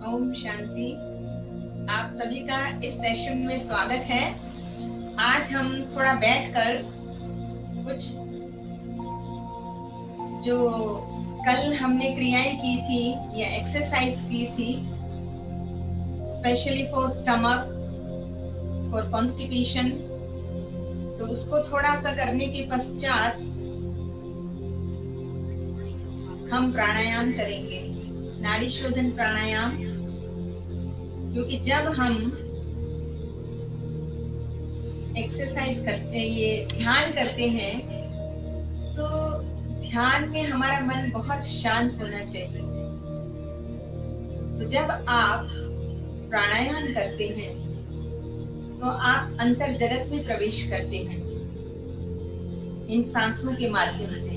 ओम शांति। आप सभी का इस सेशन में स्वागत है। आज हम थोड़ा बैठकर कुछ जो कल हमने क्रियाएं की थी या एक्सरसाइज की थी, specially for stomach, for constipation, तो उसको थोड़ा सा करने के पश्चात हम प्राणायाम करेंगे, नाड़ी शोधन प्राणायाम। क्योंकि जब हम एक्सरसाइज करते, ये ध्यान करते हैं, तो ध्यान में हमारा मन बहुत शांत होना चाहिए। तो जब आप प्राणायाम करते हैं तो आप अंतर जगत में प्रवेश करते हैं इन सांसों के माध्यम से।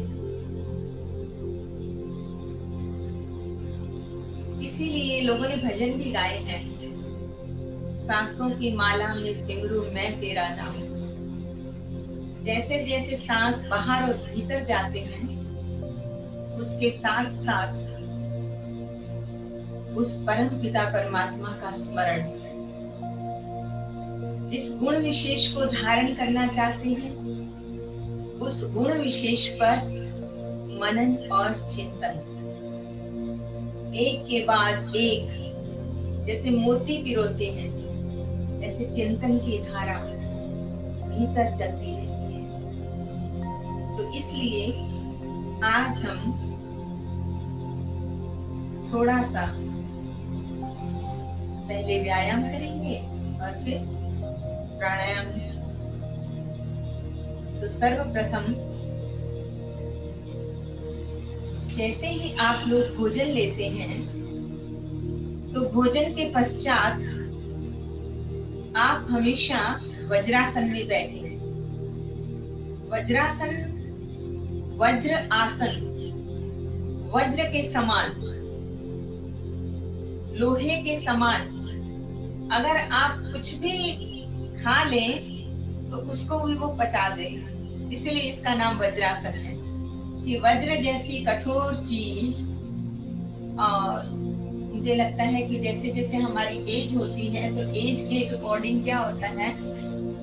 इसीलिए लोगों ने भजन भी गाए हैं, सांसों की माला में सिमरू मैं तेरा नाम। जैसे जैसे सांस बाहर और भीतर जाते हैं, उसके साथ साथ उस परम पिता परमात्मा का स्मरण, जिस गुण विशेष को धारण करना चाहते हैं, उस गुण विशेष पर मनन और चिंतन, एक के बाद एक जैसे मोती पिरोते हैं, ऐसे चिंतन की धारा भीतर चलती रहती है। तो इसलिए आज हम थोड़ा सा पहले व्यायाम करेंगे और फिर प्राणायाम। तो सर्वप्रथम जैसे ही आप लोग भोजन लेते हैं, तो भोजन के पश्चात आप हमेशा वज्रासन में बैठे। वज्रासन, वज्र आसन, वज्र के समान, लोहे के समान। अगर आप कुछ भी खा लें तो उसको भी वो पचा दे, इसलिए इसका नाम वज्रासन है। कि वज्र जैसी कठोर चीज, और मुझे लगता है कि जैसे जैसे हमारी एज होती है तो एज के अकॉर्डिंग क्या होता है,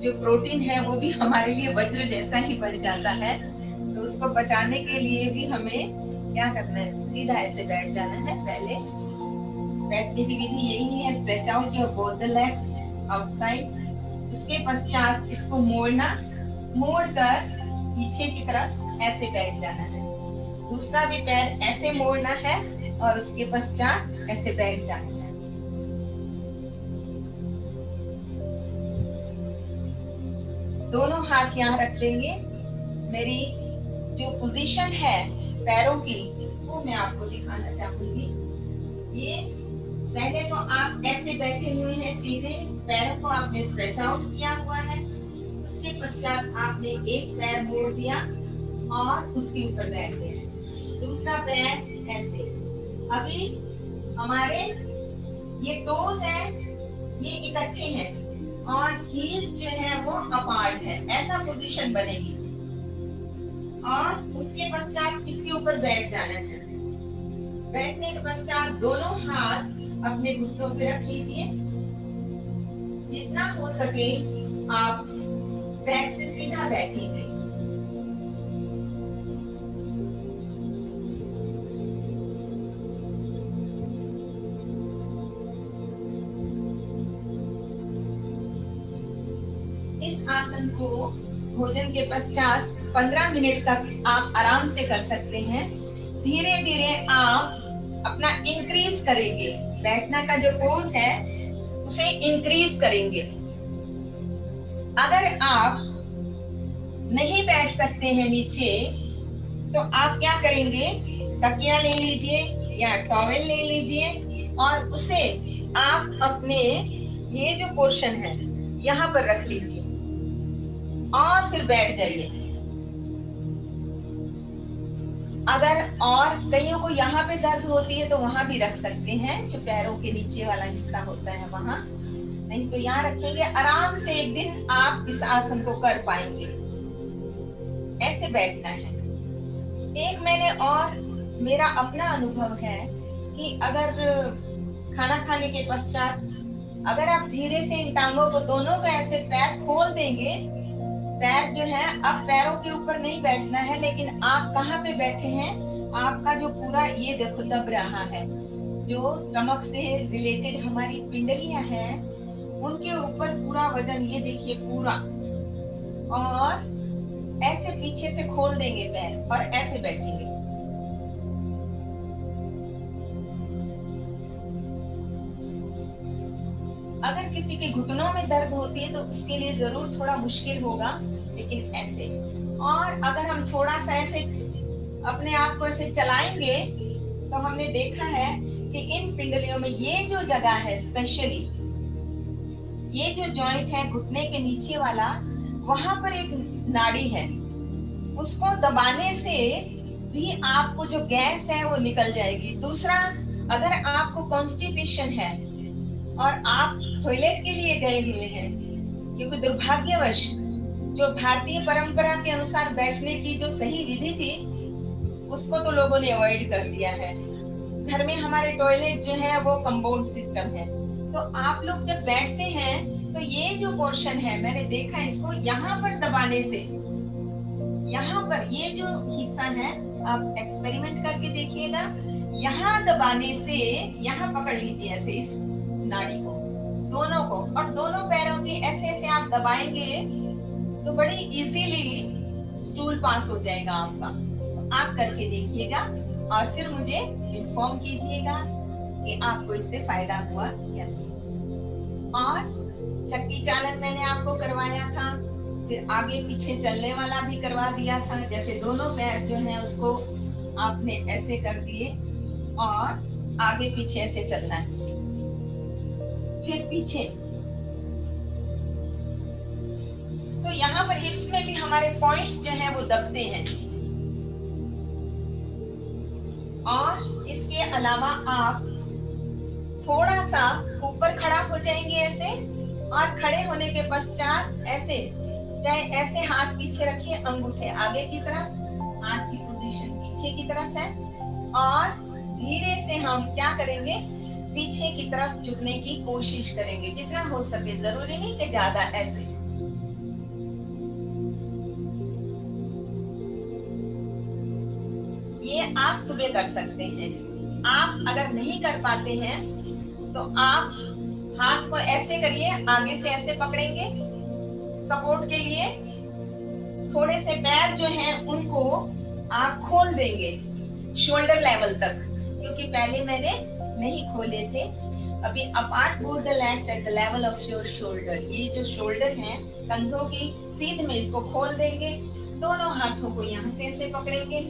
जो प्रोटीन है वो भी हमारे लिए वज्र जैसा ही बन जाता है। तो उसको बचाने के लिए भी हमें क्या करना है, सीधा ऐसे बैठ जाना है। पहले बैठने की विधि यही है, stretch out your both the legs outside. उसके पश्चात इसको मोड़ना, मोड़कर पीछे की तरफ ऐसे बैठ जाना है। दूसरा भी पैर ऐसे मोड़ना है और उसके पश्चात ऐसे बैठ जाना है। दोनों हाथ यहाँ रख देंगे। मेरी जो पोजीशन है पैरों की, वो मैं आपको दिखाना चाहूंगी। ये पहले तो आप ऐसे बैठे हुए हैं सीधे, पैरों को आपने स्ट्रेच आउट किया हुआ है। उसके पश्चात आपने एक पैर मोड़ दिया और उसके ऊपर बैठ गए। दूसरा पैर ऐसे। अभी हमारे ये टोज है, ये इकट्ठे हैं और हील्स जो है वो अपार्ट है। ऐसा पोजीशन बनेगी और उसके पश्चात इसके ऊपर बैठ जाना है। बैठने के पश्चात दोनों हाथ अपने घुटनों पे रख लीजिए। जितना हो सके आप बैक से सीधा बैठेंगे। इस आसन को भोजन के पश्चात 15 मिनट तक आप आराम से कर सकते हैं। धीरे धीरे आप अपना इंक्रीज करेंगे, बैठना का जो पोज है उसे इंक्रीज करेंगे। अगर आप नहीं बैठ सकते हैं नीचे, तो आप क्या करेंगे, तकिया ले लीजिए या टॉवेल ले लीजिए और उसे आप अपने ये जो पोर्शन है यहाँ पर रख लीजिए और फिर बैठ जाइए। अगर और कईयों को यहाँ पे दर्द होती है तो वहां भी रख सकते हैं, जो पैरों के नीचे वाला हिस्सा होता है वहां। नहीं तो यहाँ रखेंगे। आराम से एक दिन आप इस आसन को कर पाएंगे। ऐसे बैठना है। एक मैंने और मेरा अपना अनुभव है कि अगर खाना खाने के पश्चात अगर आप धीरे से इन टांगों को दोनों का ऐसे पैर खोल देंगे, पैर जो है अब पैरों के ऊपर नहीं बैठना है, लेकिन आप कहाँ पे बैठे हैं, आपका जो पूरा ये देखो दब रहा है, जो स्टमक से रिलेटेड हमारी पिंडलियां हैं उनके ऊपर पूरा वजन, ये देखिए पूरा, और ऐसे पीछे से खोल देंगे पैर और ऐसे बैठेंगे। अगर किसी के घुटनों में दर्द होती है तो उसके लिए जरूर थोड़ा मुश्किल होगा, लेकिन ऐसे। और अगर हम थोड़ा सा ऐसे अपने आप को ऐसे चलाएंगे तो हमने देखा है कि इन पिंडलियों में ये जो जगह है, स्पेशली ये जो जॉइंट है घुटने के नीचे वाला, वहां पर एक नाड़ी है, उसको दबाने से भी आपको जो गैस है वो निकल जाएगी। दूसरा, अगर आपको कॉन्स्टिपेशन है और आप टॉयलेट के लिए गए हुए हैं, क्योंकि दुर्भाग्यवश जो भारतीय परंपरा के अनुसार बैठने की जो सही विधि थी उसको तो लोगों ने अवॉइड कर दिया है। घर में हमारे टॉयलेट जो है वो कंपाउंड सिस्टम है, तो आप लोग जब बैठते हैं तो ये जो पोर्शन है, मैंने देखा इसको यहाँ पर दबाने से, यहाँ पर ये जो हिस्सा है, आप एक्सपेरिमेंट करके देखिएगा, यहाँ दबाने से, यहाँ पकड़ लीजिए ऐसे इस नाड़ी को, दोनों को, और दोनों पैरों की ऐसे ऐसे आप दबाएंगे तो बड़ी इजीली स्टूल पास हो जाएगा आपका। आप करके देखिएगा और फिर मुझे इन्फॉर्म कीजिएगा कि आपको इससे फायदा हुआ या नहीं। और चक्की चालन मैंने आपको करवाया था, फिर आगे पीछे चलने वाला भी करवा दिया था, जैसे दोनों पैर जो हैं उसको आपने ऐसे कर दिए और आगे पीछे ऐसे चलना है, फिर पीछे। तो यहाँ पर हिप्स में भी हमारे पॉइंट्स जो हैं वो दबते हैं। और इसके अलावा आप थोड़ा सा ऊपर खड़ा हो जाएंगे ऐसे, और खड़े होने के पश्चात ऐसे, चाहे ऐसे हाथ पीछे रखिए, अंगूठे आगे की तरफ, हाथ की पोजीशन पीछे की तरफ है, और धीरे से हम क्या करेंगे, पीछे की तरफ झुकने की कोशिश करेंगे जितना हो सके, जरूरी नहीं कि ज्यादा, ऐसे। ये आप सुबह कर सकते हैं। आप अगर नहीं कर पाते हैं तो आप हाथ को ऐसे करिए, आगे से ऐसे पकड़ेंगे सपोर्ट के लिए, थोड़े से पैर जो हैं उनको आप खोल देंगे शोल्डर लेवल तक, क्योंकि पहले मैंने नहीं खोले थे। अभी apart both the legs at the level of your shoulder, ये जो शोल्डर है कंधों की सीध में, इसको खोल देंगे, दोनों हाथों को यहाँ से ऐसे पकड़ेंगे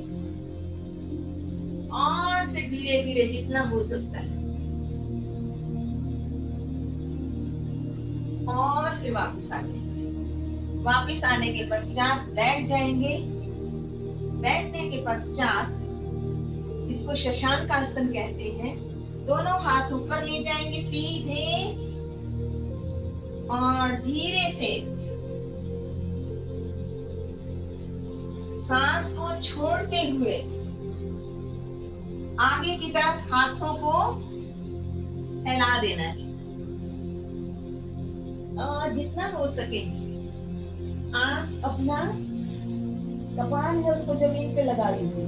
और फिर धीरे धीरे जितना हो सकता है, और फिर वापस आ जाएंगे। वापस आने के पश्चात बैठ जाएंगे। बैठने के पश्चात इसको शशांक आसन कहते हैं, दोनों हाथ ऊपर ले जाएंगे सीधे, और धीरे से सांस को छोड़ते हुए आगे की तरफ हाथों को फैला देना है, और जितना हो सके आप अपना कपाल है उसको जमीन पे लगा लीजिए,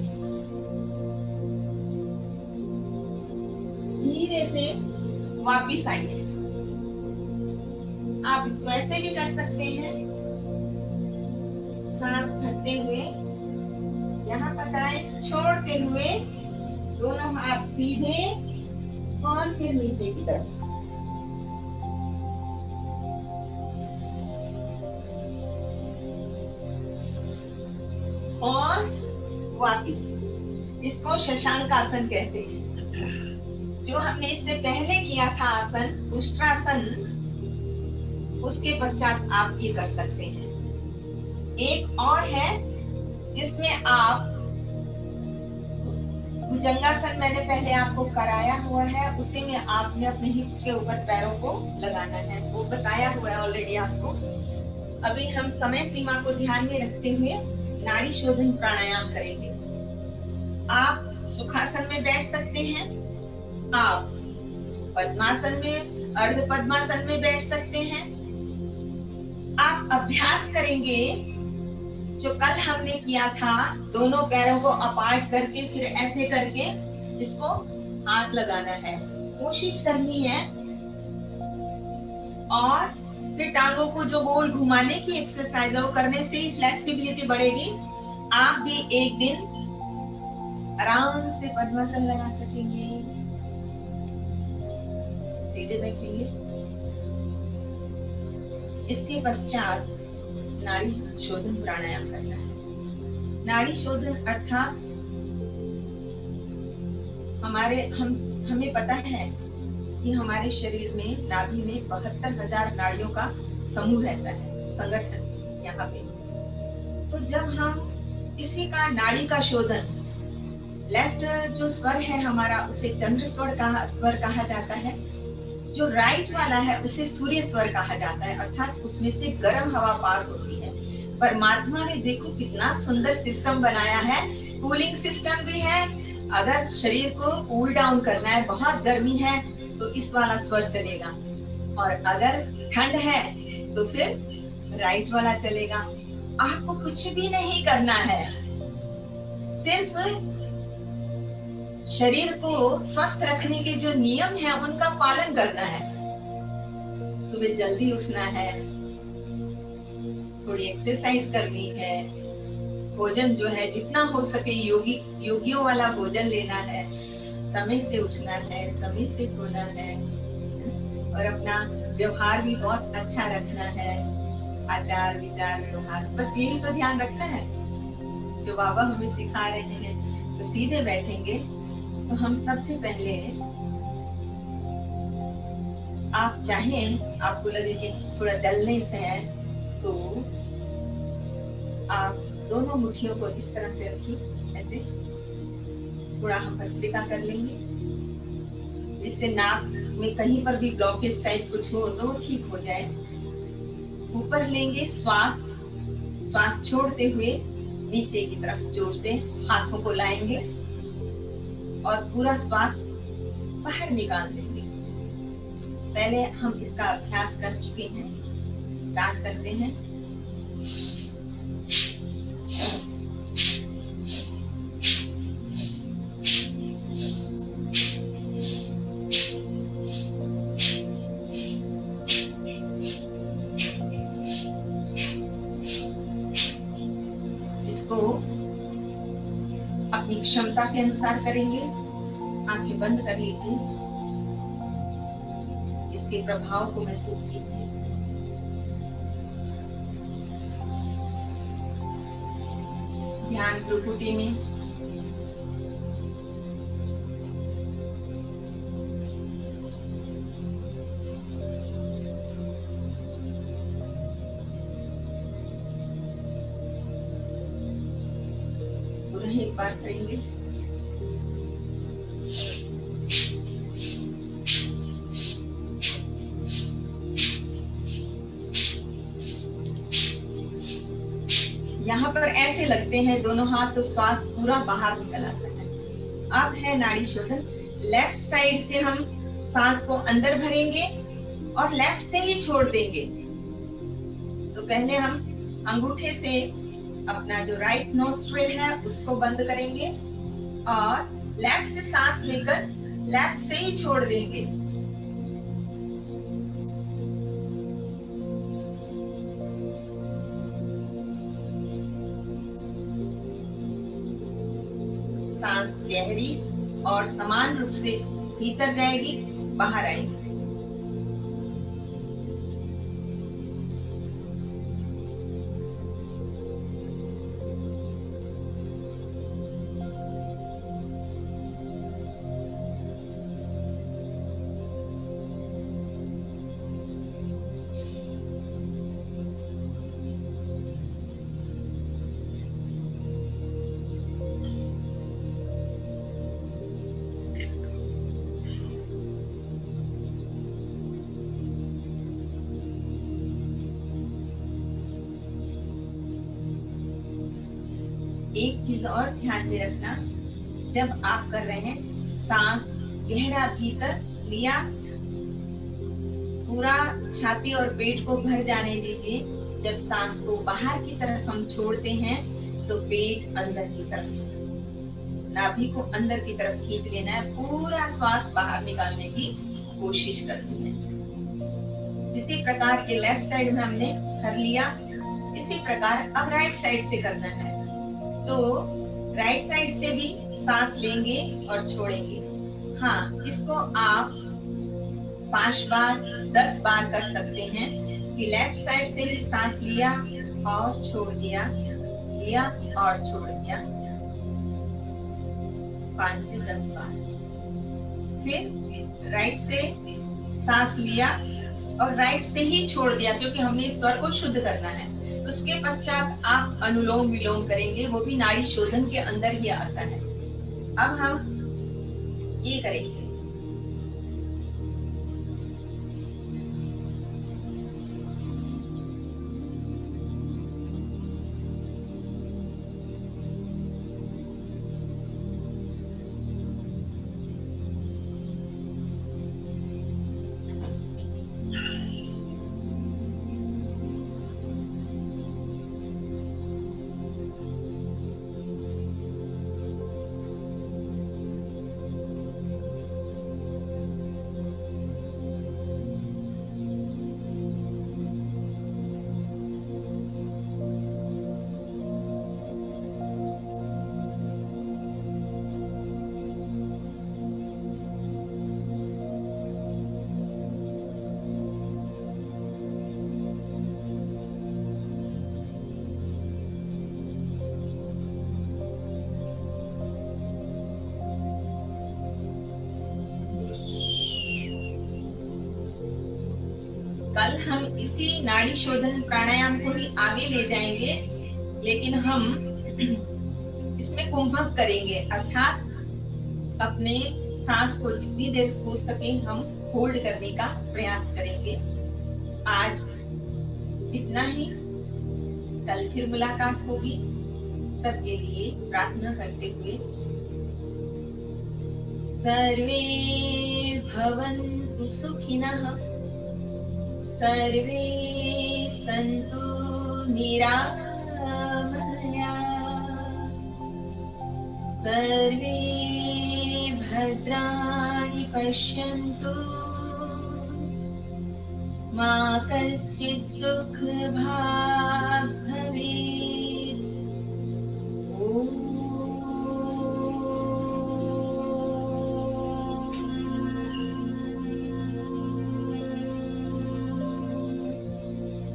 धीरे से वापिस आइए। आप इसको ऐसे भी कर सकते हैं, सांस भरते हुए यहाँ तक आए, छोड़ते हुए दोनों हाथ सीधे और फिर नीचे की तरफ। और वापिस, इसको शशांक आसन कहते हैं। जो हमने इससे पहले किया था आसन, उष्ट्रासन, उसके पश्चात आप ये कर सकते हैं। एक और है जिसमें आप भुजंगासन मैंने पहले आपको कराया हुआ है, उसी में आपने अपने हिप्स के ऊपर पैरों को लगाना है, वो बताया हुआ है ऑलरेडी आपको। अभी हम समय सीमा को ध्यान में रखते हुए नाड़ी शोधन प्राणायाम करेंगे। आप सुखासन में बैठ सकते हैं, आप पद्मासन में, अर्ध पद्मासन में बैठ सकते हैं। आप अभ्यास करेंगे जो कल हमने किया था, दोनों पैरों को अपार्ट करके फिर ऐसे करके इसको हाथ लगाना है, कोशिश करनी है। और फिर टांगों को जो गोल घुमाने की एक्सरसाइज है वो करने से ही फ्लेक्सिबिलिटी बढ़ेगी। आप भी एक दिन आराम से पद्मासन लगा सकेंगे। सीधे बैठेंगे। इसके पश्चात नाड़ी शोधन प्राणायाम करना है। नाड़ी शोधन अर्थात हमें पता है कि हमारे शरीर में नाभि में 72,000 नाड़ियों का समूह रहता है, संगठन यहाँ पे। तो जब हम इसी का नाड़ी का शोधन, लेफ्ट जो स्वर है हमारा उसे चंद्र स्वर कहा जाता है, जो राइट वाला है उसे सूर्य स्वर कहा जाता है, अर्थात उसमें से गर्म हवा पास होती है। परमात्मा ने देखो कितना सुंदर सिस्टम बनाया है, कूलिंग सिस्टम भी है। अगर शरीर को कूल डाउन करना है, बहुत गर्मी है तो इस वाला स्वर चलेगा, और अगर ठंड है तो फिर राइट वाला चलेगा। आपको कुछ भी नहीं करना है, सिर्फ शरीर को स्वस्थ रखने के जो नियम है उनका पालन करना है। सुबह जल्दी उठना है, थोड़ी एक्सरसाइज करनी है, भोजन जो है जितना हो सके योगियों वाला भोजन लेना है, समय से उठना है, समय से सोना है, और अपना व्यवहार भी बहुत अच्छा रखना है, आचार विचार व्यवहार, बस यही तो ध्यान रखना है जो बाबा हमें सिखा रहे हैं। तो सीधे बैठेंगे तो हम सबसे पहले, आप चाहें, आपको लगे कि थोड़ा डलनेस है तो आप दोनों मुट्ठियों को इस तरह से रखिए, ऐसे थोड़ा हम भस्त्रिका कर लेंगे, जिससे नाक में कहीं पर भी ब्लॉकेज टाइप कुछ हो तो ठीक हो जाए। ऊपर लेंगे श्वास छोड़ते हुए नीचे की तरफ जोर से हाथों को लाएंगे और पूरा श्वास बाहर निकाल देंगे। पहले हम इसका अभ्यास कर चुके हैं, स्टार्ट करते हैं। इसको अपनी क्षमता के अनुसार करेंगे। आंखें बंद कर लीजिए, इसके प्रभाव को महसूस कीजिए। ध्यान भ्रुकुटी में पूरा एक बार करेंगे। यहाँ पर ऐसे लगते हैं दोनों हाथ तो श्वास पूरा बाहर निकल आता है। अब है नाड़ी शोधन। लेफ्ट साइड से हम सांस को अंदर भरेंगे और लेफ्ट से ही छोड़ देंगे। तो पहले हम अंगूठे से अपना जो राइट नोस्ट्रिल है उसको बंद करेंगे और लेफ्ट से सांस लेकर लेफ्ट से ही छोड़ देंगे। सांस गहरी और समान रूप से भीतर जाएगी, बाहर आएगी। एक चीज और ध्यान में रखना, जब आप कर रहे हैं सांस गहरा भीतर लिया, पूरा छाती और पेट को भर जाने दीजिए। जब सांस को बाहर की तरफ हम छोड़ते हैं तो पेट अंदर की तरफ, नाभि को अंदर की तरफ खींच लेना है, पूरा श्वास बाहर निकालने की कोशिश करनी है। इसी प्रकार के लेफ्ट साइड में हमने कर लिया, इसी प्रकार अब राइट साइड से करना है। तो राइट साइड से भी सांस लेंगे और छोड़ेंगे। हाँ, इसको आप 5 बार 10 बार कर सकते हैं कि लेफ्ट साइड से ही सांस लिया और छोड़ दिया, लिया और छोड़ दिया, 5 से 10 बार। फिर राइट से सांस लिया और राइट से ही छोड़ दिया, क्योंकि हमने इस स्वर को शुद्ध करना है। उसके पश्चात आप अनुलोम विलोम करेंगे, वो भी नाड़ी शोधन के अंदर ही आता है। अब हम ये करेंगे, कल हम इसी नाड़ी शोधन प्राणायाम को ही आगे ले जाएंगे, लेकिन हम इसमें कुंभक करेंगे, अर्थात अपने सांस को जितनी देर हो सके हम होल्ड करने का प्रयास करेंगे। आज इतना ही, कल फिर मुलाकात होगी। सबके लिए प्रार्थना करते हुए, सर्वे भवन्तु सुखिनः, सर्वे सन्तु निरामया, सर्वे भद्राणि पश्यन्तु, मा कश्चित् दुःखभाग् भवेत्। ॐ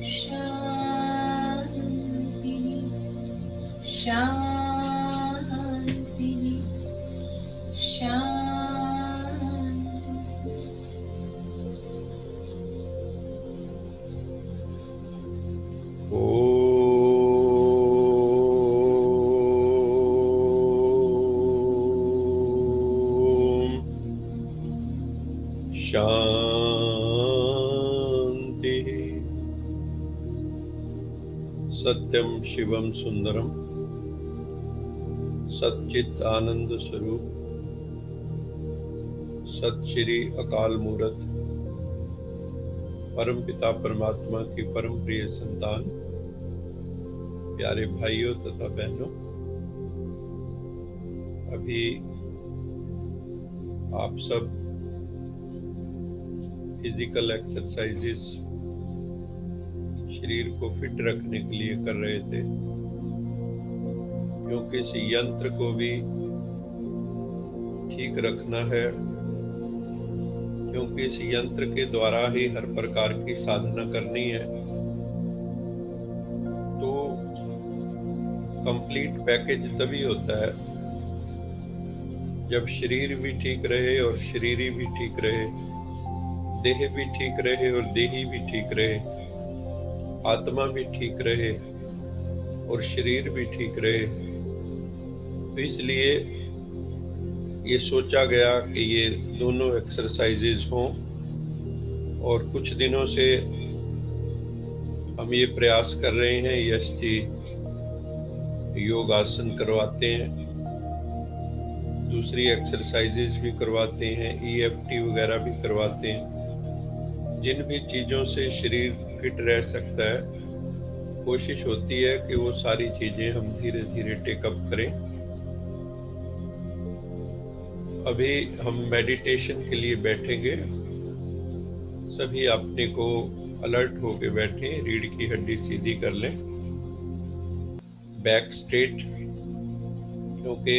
शांति शांति। शांति। सत्यम शिवम सुंदरम सच्चित आनंद स्वरूप सच्चिरी अकाल मूरत परम पिता परमात्मा की परम प्रिय संतान, प्यारे भाइयों तथा बहनों, अभी आप सब फिजिकल एक्सरसाइजेस शरीर को फिट रखने के लिए कर रहे थे, क्योंकि इस यंत्र को भी ठीक रखना है, क्योंकि इस यंत्र के द्वारा ही हर प्रकार की साधना करनी है। तो कंप्लीट पैकेज तभी होता है जब शरीर भी ठीक रहे और शरीरी भी ठीक रहे, देह भी ठीक रहे और देही भी ठीक रहे, आत्मा भी ठीक रहे और शरीर भी ठीक रहे। तो इसलिए ये सोचा गया कि ये दोनों एक्सरसाइजेज हों, और कुछ दिनों से हम ये प्रयास कर रहे हैं। यश जी योग आसन करवाते हैं, दूसरी एक्सरसाइजेज भी करवाते हैं, EFT वगैरह भी करवाते हैं। जिन भी चीज़ों से शरीर फिट रह सकता है, कोशिश होती है कि वो सारी चीज़ें हम धीरे धीरे टेकअप करें। अभी हम मेडिटेशन के लिए बैठेंगे। सभी अपने को अलर्ट होके बैठें, रीढ़ की हड्डी सीधी कर लें, बैक स्ट्रेट, क्योंकि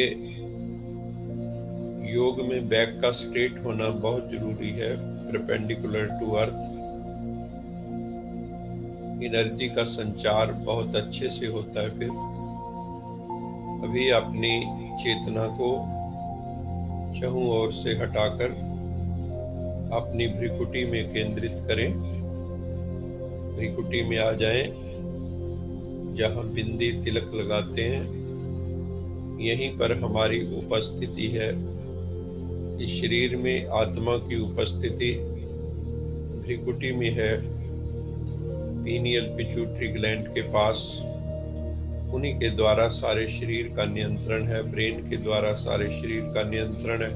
योग में बैक का स्ट्रेट होना बहुत जरूरी है, परपेंडिकुलर टू अर्थ। एनर्जी का संचार बहुत अच्छे से होता है। फिर अभी अपनी चेतना को चहुं ओर से हटाकर अपनी भ्रिकुटी में केंद्रित करें। भ्रिकुटी में आ जाएं, जहां बिंदी तिलक लगाते हैं, यहीं पर हमारी उपस्थिति है। इस शरीर में आत्मा की उपस्थिति भ्रिकुटी में है, पीनियल पिट्यूटरी ग्लैंड के पास। उन्हीं के द्वारा सारे शरीर का नियंत्रण है, ब्रेन के द्वारा सारे शरीर का नियंत्रण है।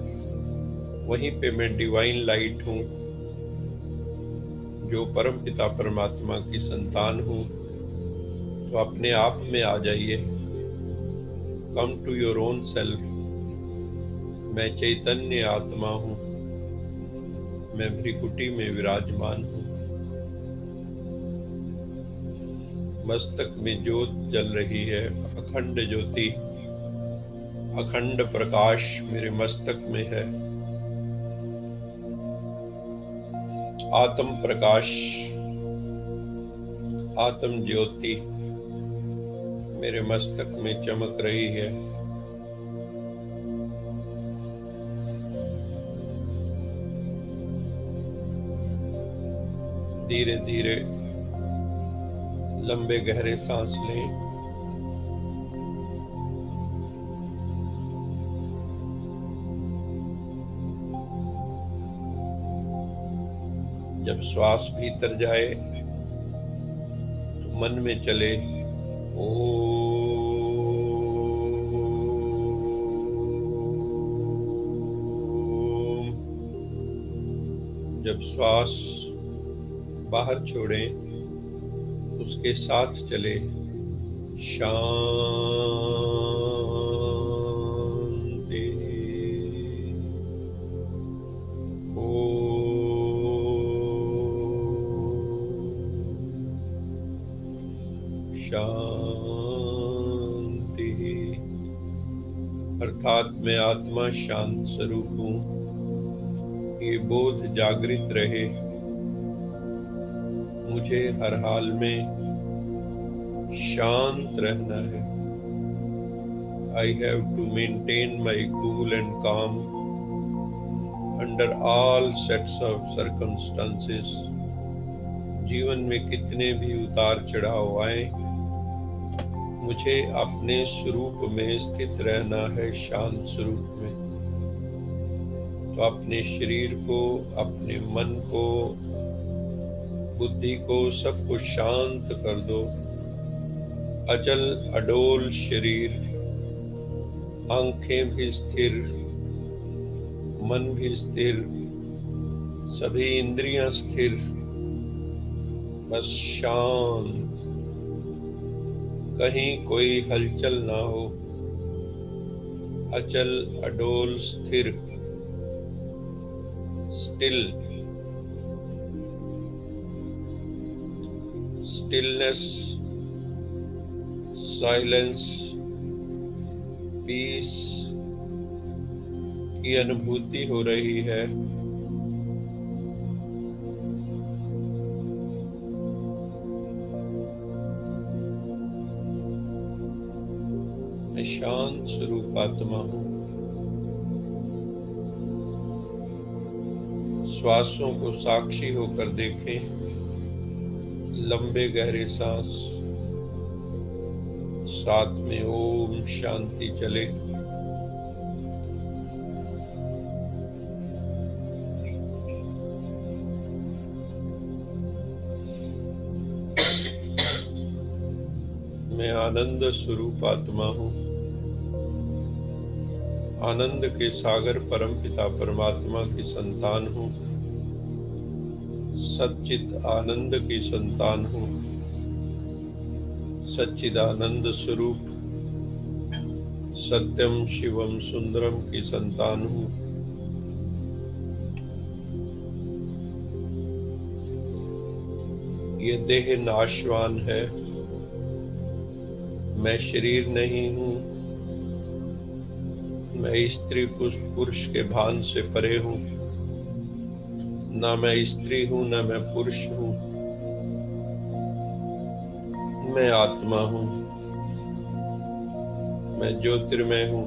वहीं पे मैं डिवाइन लाइट हूँ, जो परम पिता परमात्मा की संतान हूँ। तो अपने आप में आ जाइए, come to your own self. मैं चैतन्य आत्मा हूँ, मैं भ्रिकुटी में विराजमान हूँ। मस्तक में ज्योत जल रही है, अखंड ज्योति, अखंड प्रकाश मेरे मस्तक में है। आत्म प्रकाश, आत्म ज्योति मेरे मस्तक में चमक रही है। धीरे धीरे लंबे गहरे सांस लें। जब श्वास भीतर जाए तो मन में चले ओम। जब श्वास बाहर छोड़ें, उसके साथ चले शांति। शांति, अर्थात मैं आत्मा शांत स्वरूप हूँ। ये बोध जागृत रहे, मुझे हर हाल में शांत रहना है। I have to maintain my cool and calm under all sets of circumstances. जीवन में कितने भी उतार चढ़ाव आए, मुझे अपने स्वरूप में स्थित रहना है, शांत स्वरूप में। तो अपने शरीर को, अपने मन को, बुद्धि को, सबको शांत कर दो। अचल अडोल शरीर, आंखें भी स्थिर, मन भी स्थिर, सभी इंद्रियां स्थिर, बस शांत, कहीं कोई हलचल ना हो। अचल अडोल स्थिर, स्टिल, स्टिलनेस, साइलेंस, पीस की अनुभूति हो रही है। मैं शांत स्वरूप आत्मा हूँ। श्वासों को साक्षी होकर देखें। लंबे गहरे सांस, साथ में ओम शांति चले। मैं आनंद स्वरूप आत्मा हूँ। आनंद के सागर परमपिता परमात्मा की संतान हूँ, सच्चित आनंद की संतान हूँ, सच्चिदानंद स्वरूप सत्यम शिवम सुंदरम की संतान हूँ। ये देह नाशवान है, मैं शरीर नहीं हूँ, मैं स्त्री पुरुष के भान से परे हूँ, ना मैं स्त्री हूँ ना मैं पुरुष हूँ, मैं आत्मा हूँ, मैं ज्योतिर्मय हूँ।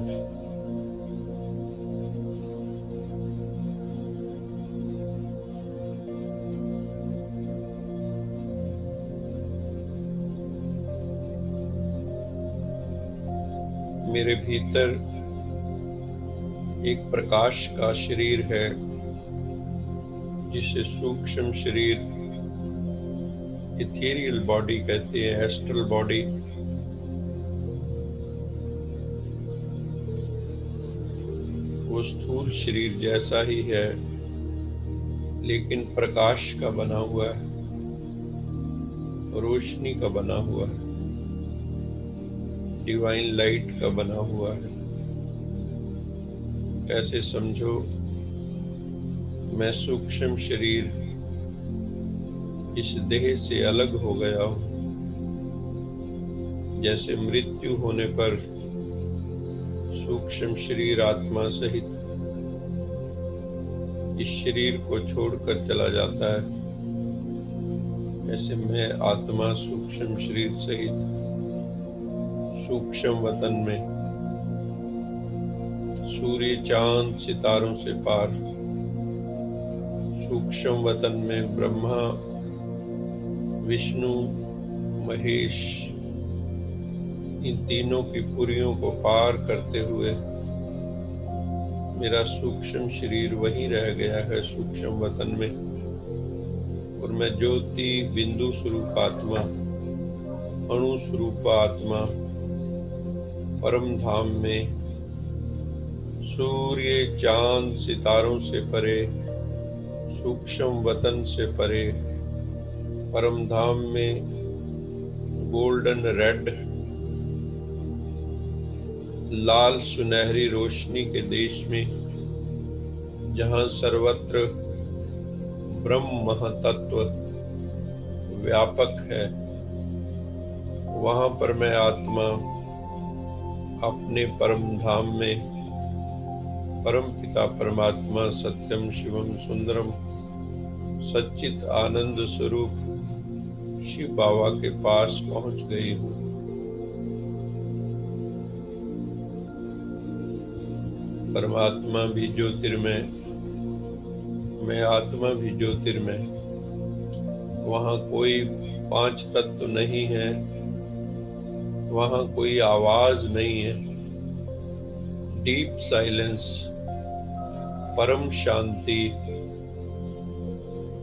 मेरे भीतर एक प्रकाश का शरीर है जिसे सूक्ष्म शरीर इथेरियल बॉडी कहते हैं, एस्ट्रल बॉडी। वो स्थूल शरीर जैसा ही है लेकिन प्रकाश का बना हुआ है, रोशनी का बना हुआ है, डिवाइन लाइट का बना हुआ है। कैसे समझो, मैं सूक्ष्म शरीर इस देह से अलग हो गया हूँ। जैसे मृत्यु होने पर सूक्ष्म शरीर आत्मा सहित इस शरीर को छोड़कर चला जाता है, ऐसे मैं आत्मा सूक्ष्म शरीर सहित सूक्ष्म वतन में सूर्य चांद सितारों से पार सूक्ष्म वतन में ब्रह्मा विष्णु महेश इन तीनों की पुरियों को पार करते हुए मेरा सूक्ष्म शरीर वहीं रह गया है सूक्ष्म वतन में, और मैं ज्योति बिंदु स्वरूप आत्मा, अणु स्वरूप आत्मा परम धाम में सूर्य चांद सितारों से परे सूक्ष्म वतन से परे परम धाम में गोल्डन रेड लाल सुनहरी रोशनी के देश में जहाँ सर्वत्र ब्रह्म महतत्व व्यापक है, वहाँ पर मैं आत्मा अपने परम धाम में परम पिता परमात्मा सत्यम शिवम सुंदरम सच्चित आनंद स्वरूप शिव बाबा के पास पहुंच गई हूँ। परमात्मा भी ज्योतिर्मय, मैं आत्मा भी ज्योतिर्मय। वहाँ कोई पांच तत्व नहीं है, वहाँ कोई आवाज नहीं है। डीप साइलेंस, परम शांति,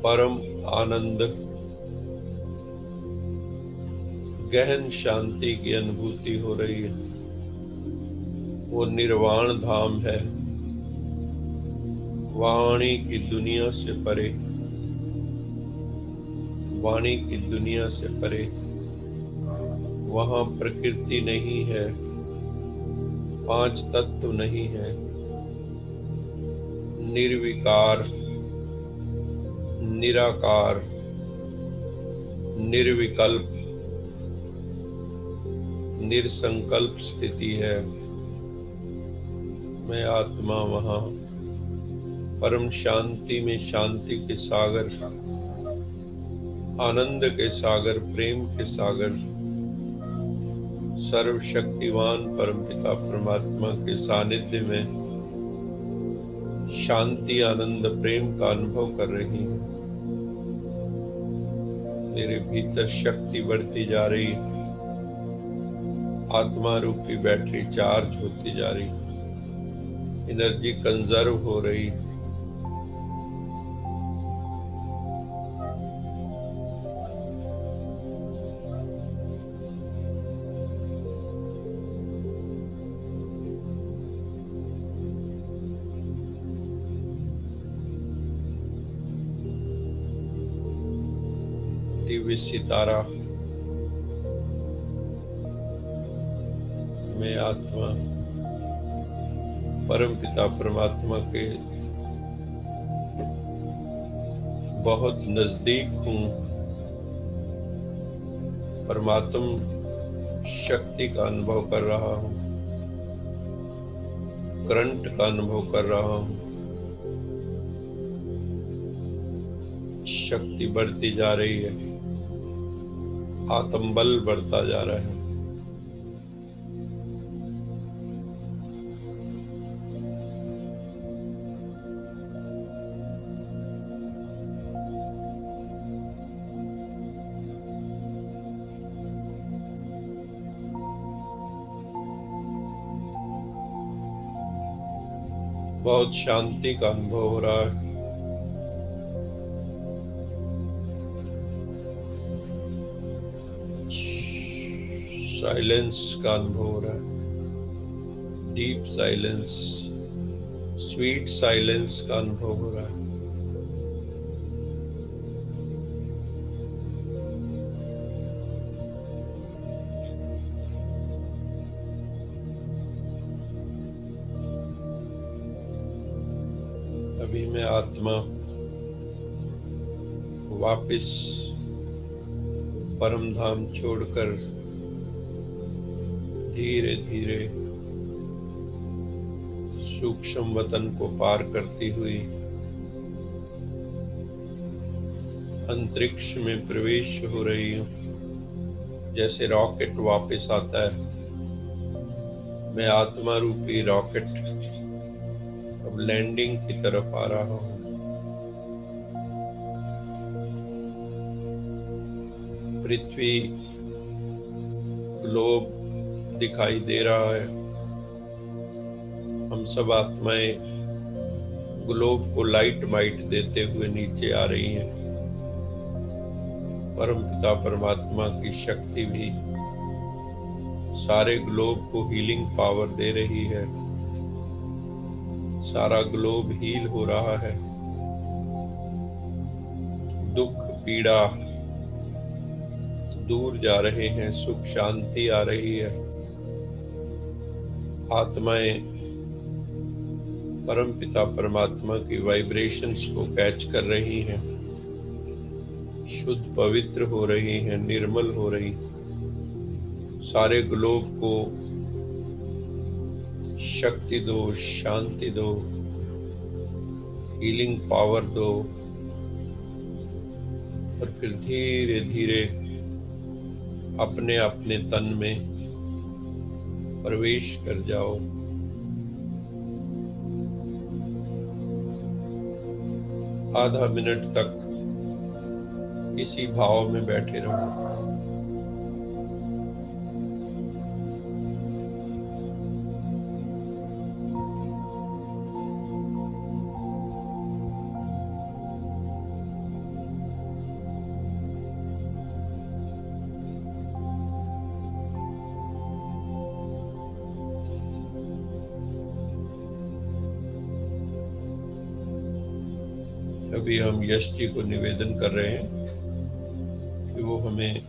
परम आनंद, गहन शांति की अनुभूति हो रही है। वो निर्वाण धाम है, वाणी की दुनिया से परे, वाणी की दुनिया से परे। वहाँ प्रकृति नहीं है, पांच तत्व नहीं है, निर्विकार, निराकार, निर्विकल्प, निरसंकल्प स्थिति है। मैं आत्मा वहाँ परम शांति में शांति के सागर, आनंद के सागर, प्रेम के सागर, सर्वशक्तिवान परमपिता परमात्मा के सानिध्य में शांति आनंद प्रेम का अनुभव कर रही हूँ। मेरे भीतर शक्ति बढ़ती जा रही है, आत्मा रूपी बैटरी चार्ज होती जा रही, एनर्जी कंजर्व हो रही। दिव्य सितारा में आत्मा परम पिता परमात्मा के बहुत नजदीक हूँ। परमात्म शक्ति का अनुभव कर रहा हूँ, करंट का अनुभव कर रहा हूँ। शक्ति बढ़ती जा रही है, आत्मबल बढ़ता जा रहा है। बहुत शांति का अनुभव हो रहा है। साइलेंस का अनुभव हो रहा है, डीप साइलेंस, स्वीट साइलेंस का अनुभव हो रहा है। अभी मैं आत्मा वापिस परम धाम छोड़कर धीरे धीरे सूक्ष्म वतन को पार करती हुई अंतरिक्ष में प्रवेश हो रही हूँ। जैसे रॉकेट वापस आता है, मैं आत्मा रूपी रॉकेट अब लैंडिंग की तरफ आ रहा हूँ। पृथ्वी ग्लोब दिखाई दे रहा है। हम सब आत्माएं ग्लोब को लाइट माइट देते हुए नीचे आ रही हैं। परम पिता परमात्मा की शक्ति भी सारे ग्लोब को हीलिंग पावर दे रही है। सारा ग्लोब हील हो रहा है। दुख पीड़ा दूर जा रहे हैं, सुख शांति आ रही है। आत्माएं परम पिता परमात्मा की वाइब्रेशंस को कैच कर रही हैं, शुद्ध पवित्र हो रही हैं, निर्मल हो रही। सारे ग्लोब को शक्ति दो, शांति दो, हीलिंग पावर दो और फिर धीरे धीरे अपने अपने तन में प्रवेश कर जाओ। आधा मिनट तक इसी भाव में बैठे रहो। अभी हम यश जी को निवेदन कर रहे हैं कि वो हमें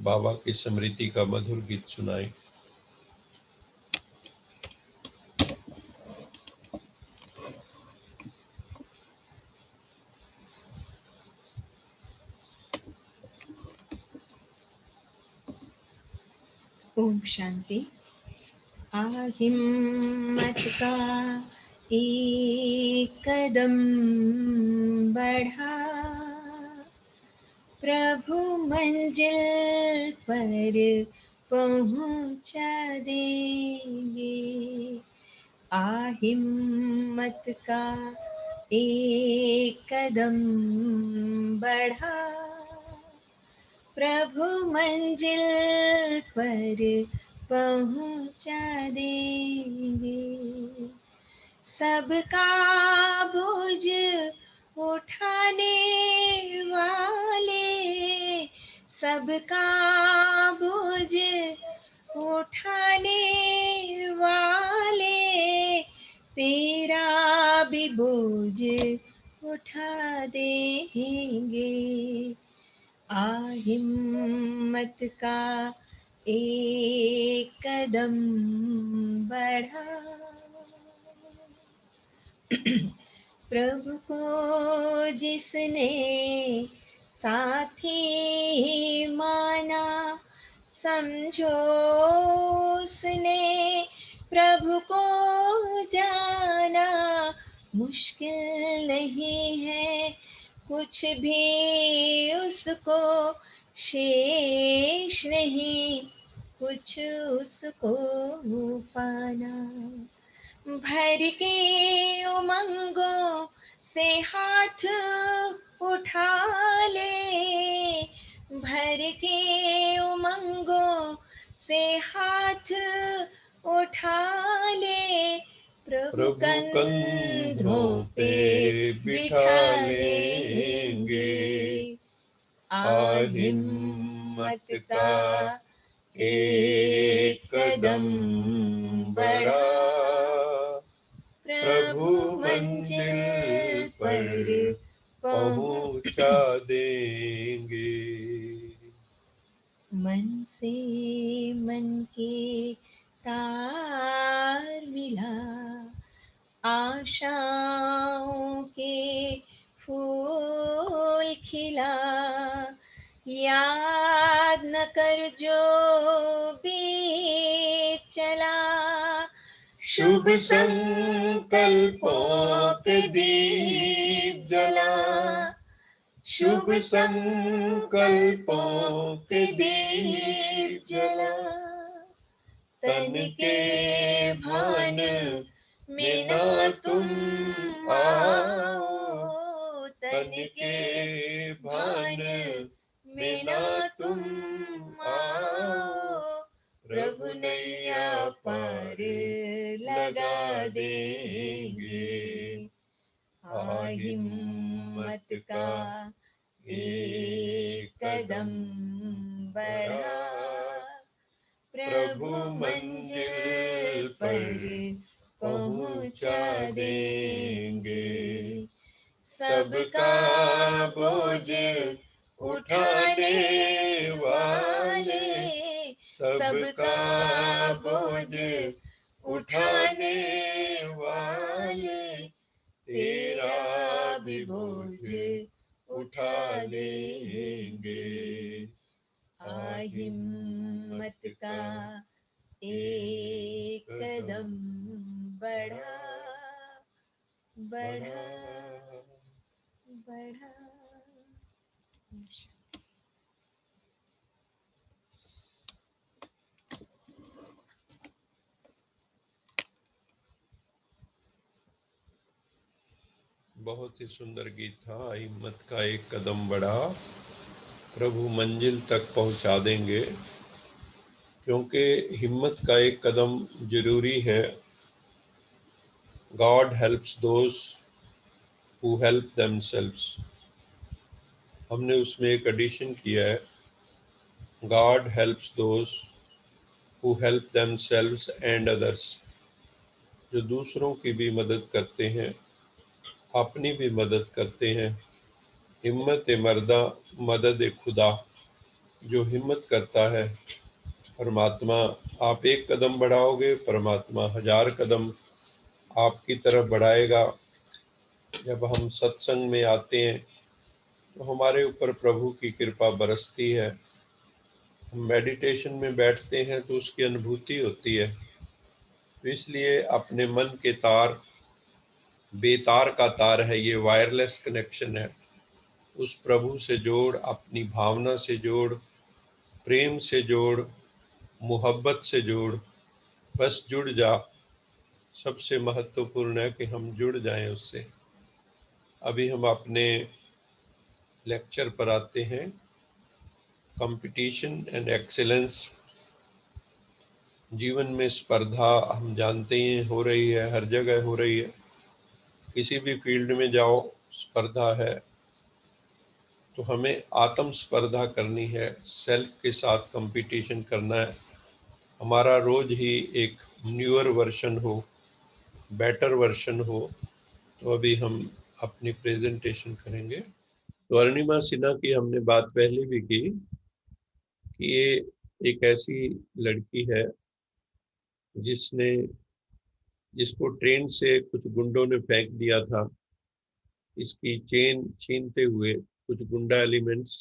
बाबा की स्मृति का मधुर गीत सुनाए। ओम शांति। हिम्मत का एक कदम बढ़ा, प्रभु मंजिल पर पहुंचा देंगे। हिम्मत का एक कदम बढ़ा, प्रभु मंजिल पर पहुंचा देंगे। सबका बोझ उठाने वाले, सबका बोझ उठाने वाले, तेरा भी बोझ उठा देंगे। आ हिम्मत का एक कदम बढ़ा, प्रभु को जिसने साथी माना, समझो उसने प्रभु को जाना। मुश्किल नहीं है कुछ भी उसको, शेष नहीं कुछ उसको पाना। भर के उमंगों से हाथ उठा ले, भर के उमंगों से हाथ उठा ले, प्रभु प्रभु कंधों पे बिठा लेंगे। आ हिम्मत का एक कदम बढ़ा, प्रभु मंजिल पर पहुंचा देंगे। मन से मन के तार मिला, आशाओं के फूल खिला, याद न कर जो बीत चला, शुभ संकल्पों के दीप जला, शुभ संकल्पों के दीप जला। तन के भान में ना तुम आओ, तन के भान में ना तुम आओ, प्रभु नैया पार लगा देंगे। आ हिम्मत का एक कदम बढ़ा, प्रभु मंजिल पर पहुंचा देंगे। सबका बोझ उठाने वाले, सबका बोझ उठाने वाले, तेरा भी बोझ उठा लेंगे। आ हिम्मत का एक कदम बढ़ा, बढ़ा, बढ़ा। बहुत ही सुंदर गीत था। हिम्मत का एक कदम बढ़ा, प्रभु मंजिल तक पहुंचा देंगे। क्योंकि हिम्मत का एक कदम जरूरी है। God helps those who help themselves. हमने उसमें एक एडिशन किया है, God helps those who help themselves and others. जो दूसरों की भी मदद करते हैं, अपनी भी मदद करते हैं। हिम्मत मर्दा मदद खुदा। जो हिम्मत करता है, परमात्मा, आप एक कदम बढ़ाओगे, परमात्मा 1000 कदम आपकी तरफ बढ़ाएगा। जब हम सत्संग में आते हैं तो हमारे ऊपर प्रभु की कृपा बरसती है। हम मेडिटेशन में बैठते हैं तो उसकी अनुभूति होती है। तो इसलिए अपने मन के तार, बेतार का तार है, ये वायरलेस कनेक्शन है, उस प्रभु से जोड़, अपनी भावना से जोड़, प्रेम से जोड़, मोहब्बत से जोड़, बस जुड़ जा। सबसे महत्वपूर्ण है कि हम जुड़ जाएं उससे। अभी हम अपने लेक्चर पर आते हैं। Competition and excellence. जीवन में स्पर्धा हम जानते हैं हो रही है, हर जगह हो रही है। किसी भी फील्ड में जाओ स्पर्धा है। तो हमें आत्म स्पर्धा करनी है, सेल्फ के साथ कंपटीशन करना है। हमारा रोज ही एक न्यूअर वर्जन हो, बेटर वर्जन हो। तो अभी हम अपनी प्रेजेंटेशन करेंगे। तो अरुणिमा सिन्हा की हमने बात पहले भी की कि ये एक ऐसी लड़की है जिसको ट्रेन से कुछ गुंडों ने फेंक दिया था। इसकी चेन छीनते हुए कुछ गुंडा एलिमेंट्स,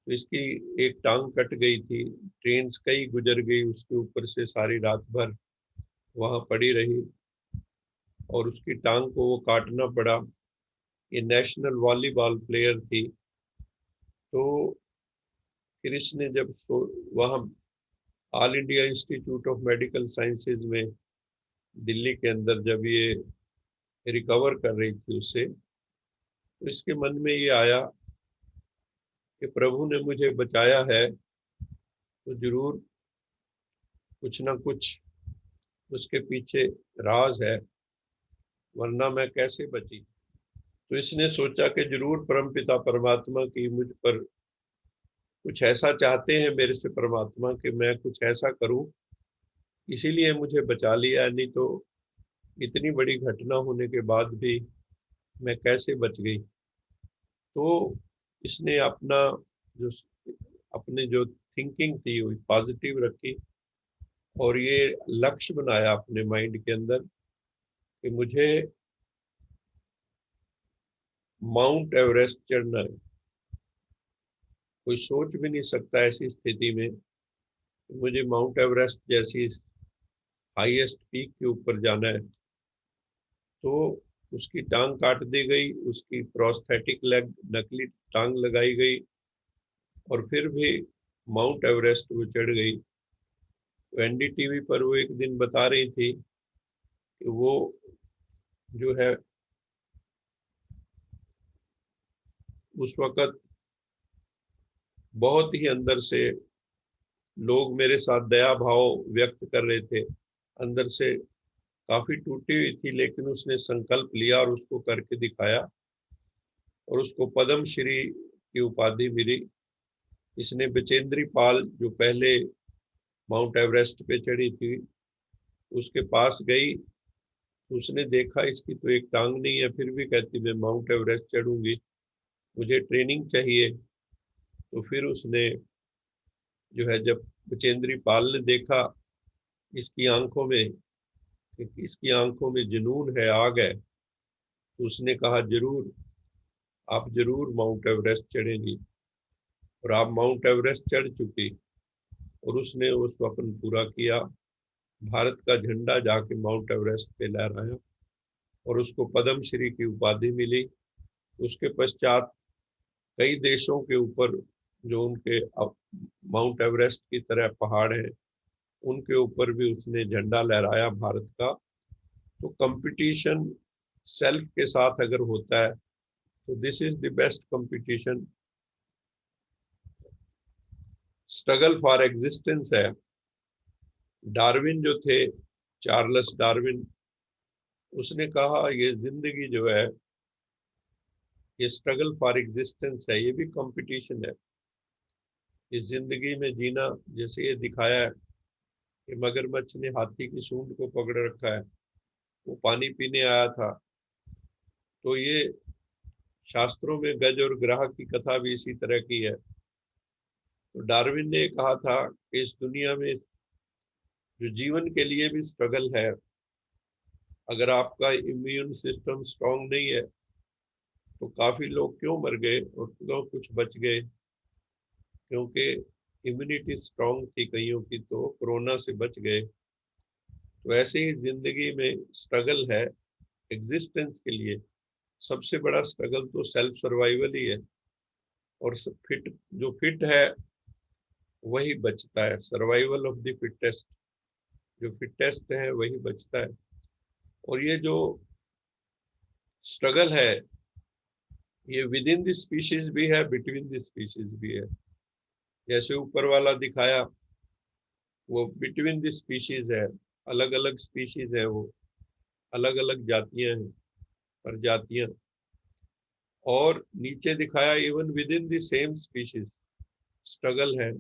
तो इसकी एक टांग कट गई थी। ट्रेन कई गुजर गई उसके ऊपर से, सारी रात भर वहां पड़ी रही और उसकी टांग को वो काटना पड़ा। ये नेशनल वॉलीबॉल प्लेयर थी। तो फिर इसने जब वहाँ all India institute of medical sciences में दिल्ली के अंदर जब ये रिकवर कर रही थी उससे, तो इसके मन में ये आया कि प्रभु ने मुझे बचाया है तो जरूर कुछ ना कुछ उसके पीछे राज है, वरना मैं कैसे बची। तो इसने सोचा कि जरूर परमपिता परमात्मा की मुझ पर कुछ ऐसा चाहते हैं मेरे से परमात्मा कि मैं कुछ ऐसा करूं, इसीलिए मुझे बचा लिया। नहीं तो इतनी बड़ी घटना होने के बाद भी मैं कैसे बच गई। तो इसने जो अपने जो थिंकिंग थी वो पॉजिटिव रखी और ये लक्ष्य बनाया अपने माइंड के अंदर कि मुझे माउंट एवरेस्ट चढ़ना है। कोई सोच भी नहीं सकता ऐसी स्थिति में कि मुझे माउंट एवरेस्ट जैसी हाईएस्ट पीक के ऊपर जाना है। तो उसकी टांग काट दी गई, उसकी प्रोस्थेटिक लेग, नकली टांग लगाई गई और फिर भी माउंट एवरेस्ट वो चढ़ गई। तो एनडीटीवी पर वो एक दिन बता रही थी कि वो जो है उस वक़्त बहुत ही अंदर से लोग मेरे साथ दया भाव व्यक्त कर रहे थे। अंदर से काफी टूटी हुई थी, लेकिन उसने संकल्प लिया और उसको करके दिखाया और उसको पद्म श्री की उपाधि मिली। इसने बचेंद्री पाल जो पहले माउंट एवरेस्ट पे चढ़ी थी उसके पास गई। उसने देखा इसकी तो एक टांग नहीं है, फिर भी कहती मैं माउंट एवरेस्ट चढ़ूंगी, मुझे ट्रेनिंग चाहिए। तो फिर उसने जो है, जब बचेंद्री पाल ने देखा इसकी आंखों में कि इसकी आंखों में जुनून है, आग है, तो उसने कहा जरूर, आप जरूर माउंट एवरेस्ट चढ़ेंगी। और आप माउंट एवरेस्ट चढ़ चुकी और उसने वो स्वप्न पूरा किया। भारत का झंडा जाके माउंट एवरेस्ट पे लहराया और उसको पद्म श्री की उपाधि मिली। उसके पश्चात कई देशों के ऊपर जो उनके माउंट एवरेस्ट की तरह पहाड़ हैं उनके ऊपर भी उसने झंडा लहराया भारत का। तो कंपटीशन सेल्फ के साथ अगर होता है तो this is the best competition. Struggle for existence है। डार्विन जो थे, चार्ल्स डार्विन, उसने कहा ये जिंदगी जो है ये स्ट्रगल फॉर एग्जिस्टेंस है, ये भी कंपटीशन है। इस जिंदगी में जीना, जैसे ये दिखाया है कि मगरमच्छ ने हाथी की सूंड को पकड़ रखा है, वो पानी पीने आया था। तो ये शास्त्रों में गज और ग्राहक की कथा भी इसी तरह की है। तो डार्विन ने कहा था कि इस दुनिया में जो जीवन के लिए भी स्ट्रगल है, अगर आपका इम्यून सिस्टम स्ट्रांग नहीं है तो काफी लोग क्यों मर गए और क्यों कुछ बच गए, क्योंकि इम्यूनिटी स्ट्रांग थी कईयों की, तो कोरोना से बच गए। तो ऐसे ही जिंदगी में स्ट्रगल है एग्जिस्टेंस के लिए। सबसे बड़ा स्ट्रगल तो सेल्फ सर्वाइवल ही है। और फिट जो फिट है वही बचता है, सर्वाइवल ऑफ द फिटेस्ट। जो फिटेस्ट है वही बचता है। और ये जो स्ट्रगल है ये विद इन द स्पीशीज भी है, बिटवीन द स्पीशीज भी है। जैसे ऊपर वाला दिखाया वो बिटवीन द स्पीशीज है, अलग अलग स्पीशीज है, वो अलग अलग जातियां हैं, प्रजातियां। और नीचे दिखाया even with in the same species struggle है।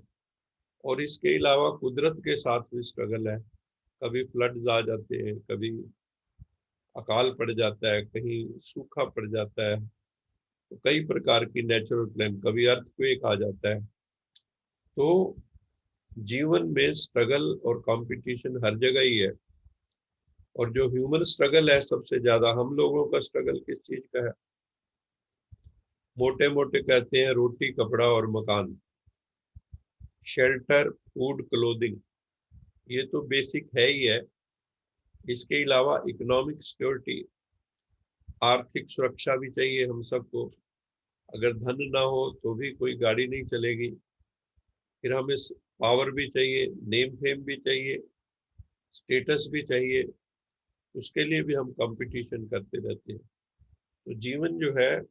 और इसके अलावा कुदरत के साथ भी स्ट्रगल है। कभी फ्लड्स आ जाते हैं, कभी अकाल पड़ जाता है, कहीं सूखा पड़ जाता है। तो कई प्रकार की नेचुरल क्लाइम, कभी अर्थक्वेक आ जाता है। तो जीवन में स्ट्रगल और कंपटीशन हर जगह ही है। और जो ह्यूमन स्ट्रगल है, सबसे ज्यादा हम लोगों का स्ट्रगल किस चीज का है? मोटे मोटे कहते हैं रोटी, कपड़ा और मकान, शेल्टर, फूड, क्लोथिंग, ये तो बेसिक है ही है। इसके अलावा इकोनॉमिक सिक्योरिटी, आर्थिक सुरक्षा भी चाहिए हम सबको। अगर धन ना हो तो भी कोई गाड़ी नहीं चलेगी। फिर हमें पावर भी चाहिए, नेम फेम भी चाहिए, स्टेटस भी चाहिए। उसके लिए भी हम कंपटीशन करते रहते हैं। तो जीवन जो है,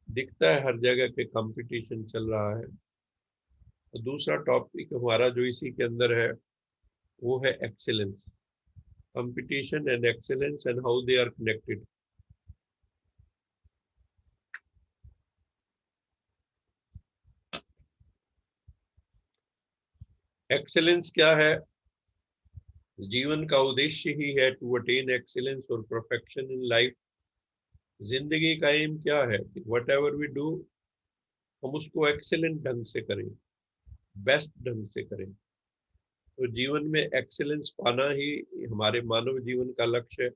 दिखता है हर जगह पे कंपटीशन चल रहा है। तो दूसरा टॉपिक हमारा जो इसी के अंदर है, वो है excellence. Competition and excellence and how they are connected. Excellence क्या है? जीवन का उद्देश्य ही है टू अटेन एक्सेलेंस और परफेक्शन इन लाइफ। जिंदगी का एम क्या है? वट एवर वी डू, हम उसको एक्सेलेंट ढंग से करें, बेस्ट ढंग से करें। तो जीवन में एक्सेलेंस पाना ही हमारे मानव जीवन का लक्ष्य है।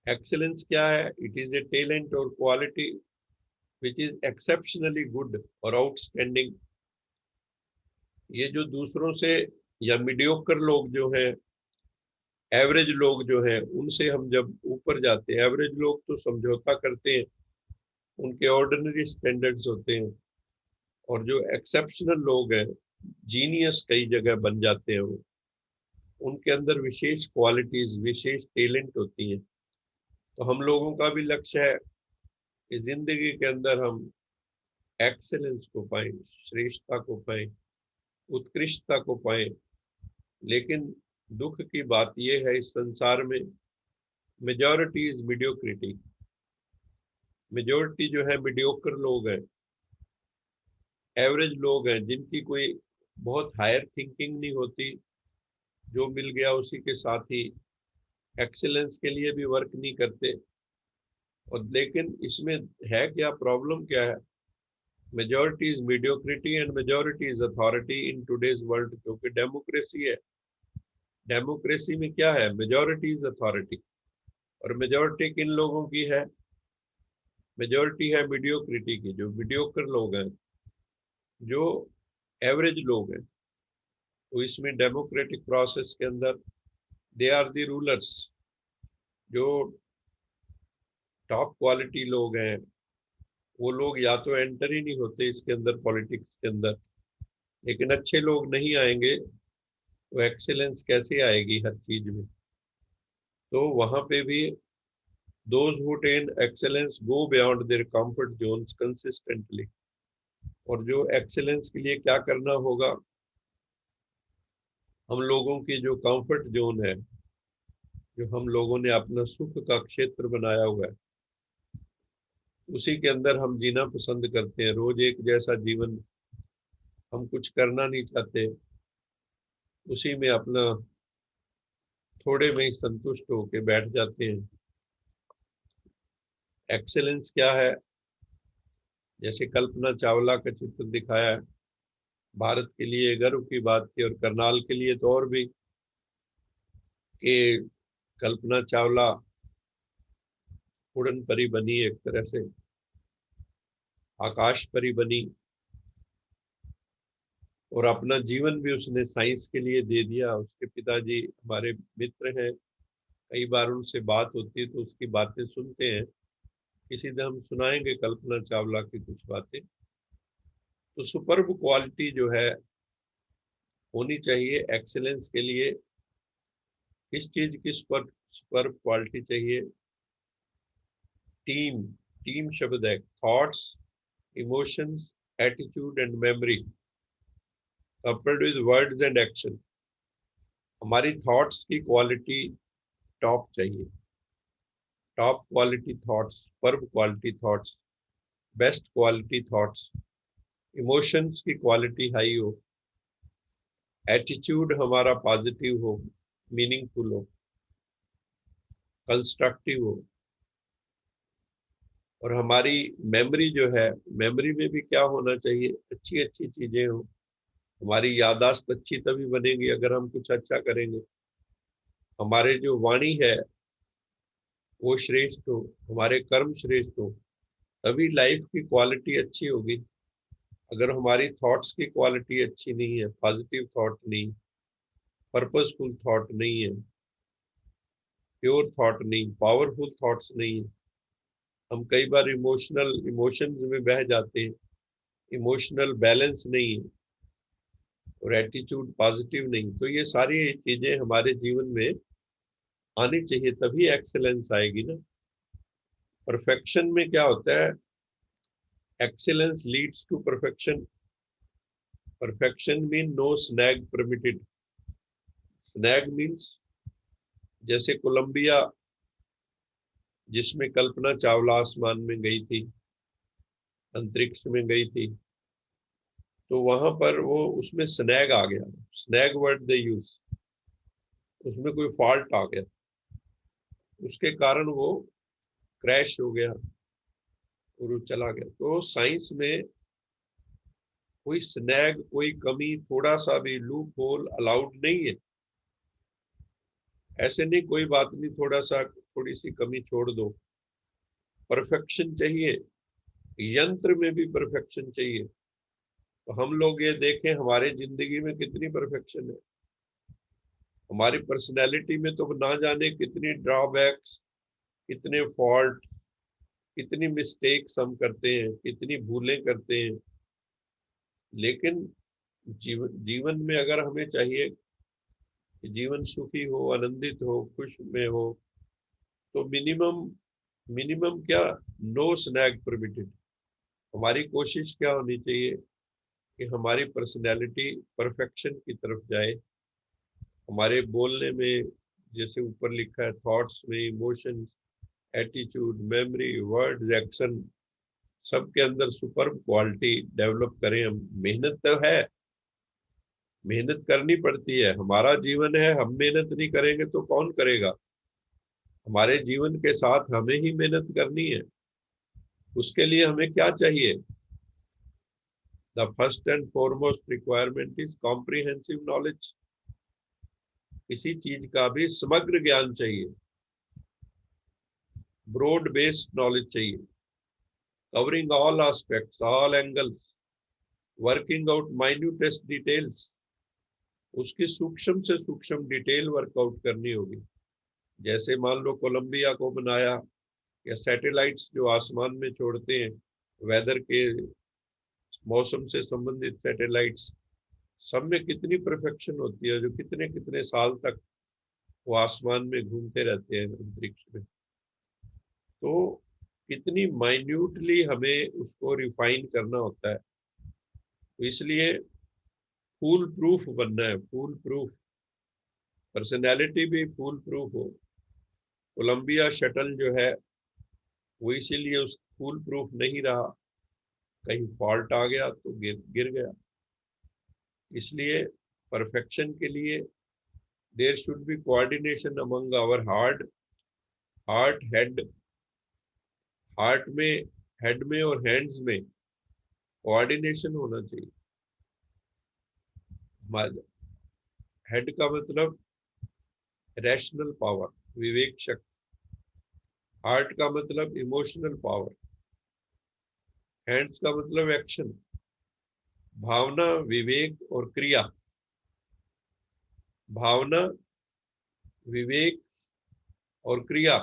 एक्सेलेंस क्या है? इट इज ए टैलेंट और quality which is exceptionally good और आउटस्टैंडिंग। ये जो दूसरों से या मीडियोकर लोग जो हैं, एवरेज लोग जो हैं, उनसे हम जब ऊपर जाते हैं, एवरेज लोग तो समझौता करते हैं, उनके ऑर्डिनरी स्टैंडर्ड्स होते हैं। और जो एक्सेप्शनल लोग हैं, जीनियस कई जगह बन जाते हैं वो, उनके अंदर विशेष क्वालिटीज, विशेष टैलेंट होती हैं। तो हम लोगों का भी लक्ष्य है कि जिंदगी के अंदर हम एक्सेलेंस को पाएं, श्रेष्ठता को पाएं, उत्कृष्टता को पाएं। लेकिन दुख की बात यह है, इस संसार में मेजॉरिटी इज मीडियोक्रिटी। मेजॉरिटी जो है मीडियोकर लोग हैं, एवरेज लोग हैं, जिनकी कोई बहुत हायर थिंकिंग नहीं होती, जो मिल गया उसी के साथ ही, एक्सेलेंस के लिए भी वर्क नहीं करते। और लेकिन इसमें है क्या, प्रॉब्लम क्या है? Majority is mediocrity and majority is authority in today's world. क्योंकि डेमोक्रेसी है, डेमोक्रेसी में क्या है? Majority is authority. और मेजॉरिटी किन लोगों की है? मेजॉरिटी है मीडियोक्रिटी की, जो मीडियोकर लोग हैं, जो एवरेज लोग हैं। तो इसमें डेमोक्रेटिक प्रोसेस के अंदर दे आर दी रूलर्स। जो टॉप क्वालिटी लोग हैं, वो लोग या तो एंटर ही नहीं होते इसके अंदर, पॉलिटिक्स के अंदर। लेकिन अच्छे लोग नहीं आएंगे तो एक्सेलेंस कैसे आएगी हर चीज में? तो वहां पे भी those who attain excellence go beyond their comfort zones consistently। और जो एक्सेलेंस के लिए क्या करना होगा? हम लोगों की जो कंफर्ट जोन है, जो हम लोगों ने अपना सुख का क्षेत्र बनाया हुआ है, उसी के अंदर हम जीना पसंद करते हैं। रोज एक जैसा जीवन, हम कुछ करना नहीं चाहते, उसी में अपना थोड़े में ही संतुष्ट होके बैठ जाते हैं। एक्सेलेंस क्या है? जैसे कल्पना चावला का चित्र दिखाया है, भारत के लिए गर्व की बात थी, और करनाल के लिए तो और भी, कि कल्पना चावला उड़न परी बनी, एक तरह से आकाश परी बनी, और अपना जीवन भी उसने साइंस के लिए दे दिया। उसके पिताजी हमारे मित्र हैं, कई बार उनसे बात होती है तो उसकी बातें सुनते हैं। किसी दिन हम सुनाएंगे कल्पना चावला की कुछ बातें। तो सुपर्ब क्वालिटी जो है होनी चाहिए एक्सेलेंस के लिए। किस चीज की सुपर्ब क्वालिटी चाहिए? टीम। टीम शब्द है, thoughts, emotions, attitude and memory coupled with words and action. हमारी थॉट्स की क्वालिटी टॉप चाहिए, top quality thoughts, superb quality thoughts, best quality thoughts. Emotions की क्वालिटी हाई हो, एटीट्यूड हमारा पॉजिटिव हो, मीनिंगफुल हो, कंस्ट्रक्टिव हो, और हमारी मेमोरी जो है, मेमोरी में भी क्या होना चाहिए, अच्छी अच्छी चीजें हो। हमारी याददाश्त अच्छी तभी बनेगी अगर हम कुछ अच्छा करेंगे। हमारे जो वाणी है वो श्रेष्ठ हो, हमारे कर्म श्रेष्ठ हो, तभी लाइफ की क्वालिटी अच्छी होगी। अगर हमारी थॉट्स की क्वालिटी अच्छी नहीं है, पॉजिटिव थॉट नहीं, पर्पसफुल थॉट नहीं है, प्योर थॉट नहीं, पावरफुल थॉट्स नहीं है, हम कई बार इमोशंस में बह जाते हैं, इमोशनल बैलेंस नहीं है और एटीट्यूड पॉजिटिव नहीं, तो ये सारी चीजें हमारे जीवन में आनी चाहिए, तभी एक्सेलेंस आएगी ना। परफेक्शन में क्या होता है, excellence leads to perfection. Perfection mean no snag permitted. Snag means जैसे कोलंबिया, जिसमें कल्पना चावला आसमान में गई थी, अंतरिक्ष में गई थी, तो वहां पर वो उसमें स्नैग आ गया। स्नैग वर्ड दे यूज, उसमें कोई फॉल्ट आ गया, उसके कारण वो क्रैश हो गया और वो चला गया। तो साइंस में कोई स्नैग, कोई कमी, थोड़ा सा भी लूप होल अलाउड नहीं है। ऐसे नहीं, कोई बात नहीं, थोड़ा सा थोड़ी सी कमी छोड़ दो। परफेक्शन चाहिए, यंत्र में भी परफेक्शन चाहिए। तो हम लोग ये देखें हमारे जिंदगी में कितनी परफेक्शन है, हमारी पर्सनैलिटी में तो ना जाने कितनी ड्रॉबैक्स, कितने फॉल्ट, कितनी मिस्टेक्स हम करते हैं, कितनी भूलें करते हैं। लेकिन जीवन में अगर हमें चाहिए कि जीवन सुखी हो, आनंदित हो, खुश में हो, तो मिनिमम मिनिमम क्या, नो स्नैग परमिटेड। हमारी कोशिश क्या होनी चाहिए कि हमारी पर्सनैलिटी परफेक्शन की तरफ जाए। हमारे बोलने में, जैसे ऊपर लिखा है, थॉट्स में, emotions, attitude, memory, words, action, सबके अंदर सुपर क्वालिटी डेवलप करें हम। मेहनत तो है, मेहनत करनी पड़ती है, हमारा जीवन है, हम मेहनत नहीं करेंगे तो कौन करेगा। हमारे जीवन के साथ हमें ही मेहनत करनी है। उसके लिए हमें क्या चाहिए, the first and foremost requirement is comprehensive knowledge. किसी चीज का भी समग्र ज्ञान चाहिए, ब्रॉड बेस्ड नॉलेज चाहिए, covering all aspects, all angles, working out minutest details. उसकी सूक्ष्म से सूक्ष्म डिटेल वर्कआउट करनी होगी। जैसे मान लो कोलंबिया को बनाया, या सैटेलाइट्स जो आसमान में छोड़ते हैं, वेदर के, मौसम से संबंधित सैटेलाइट्स, सब में कितनी परफेक्शन होती है, जो कितने कितने साल तक वो आसमान में घूमते रहते हैं अंतरिक्ष में। तो कितनी माइन्यूटली हमें उसको रिफाइन करना होता है। तो इसलिए फूल प्रूफ बनना है, फूल प्रूफ पर्सनैलिटी भी फूल प्रूफ हो। कोलंबिया शटल जो है वो इसीलिए उस फूल प्रूफ नहीं रहा, कहीं फॉल्ट आ गया तो गिर गया। इसलिए परफेक्शन के लिए there should be coordination among our heart head. Heart में, हेड में और हैंड्स में कोऑर्डिनेशन होना चाहिए। हेड का मतलब रैशनल पावर, विवेक शक्ति। हार्ट का मतलब इमोशनल पावर। हैंड्स का मतलब एक्शन, भावना, विवेक और क्रिया। भावना, विवेक और क्रिया,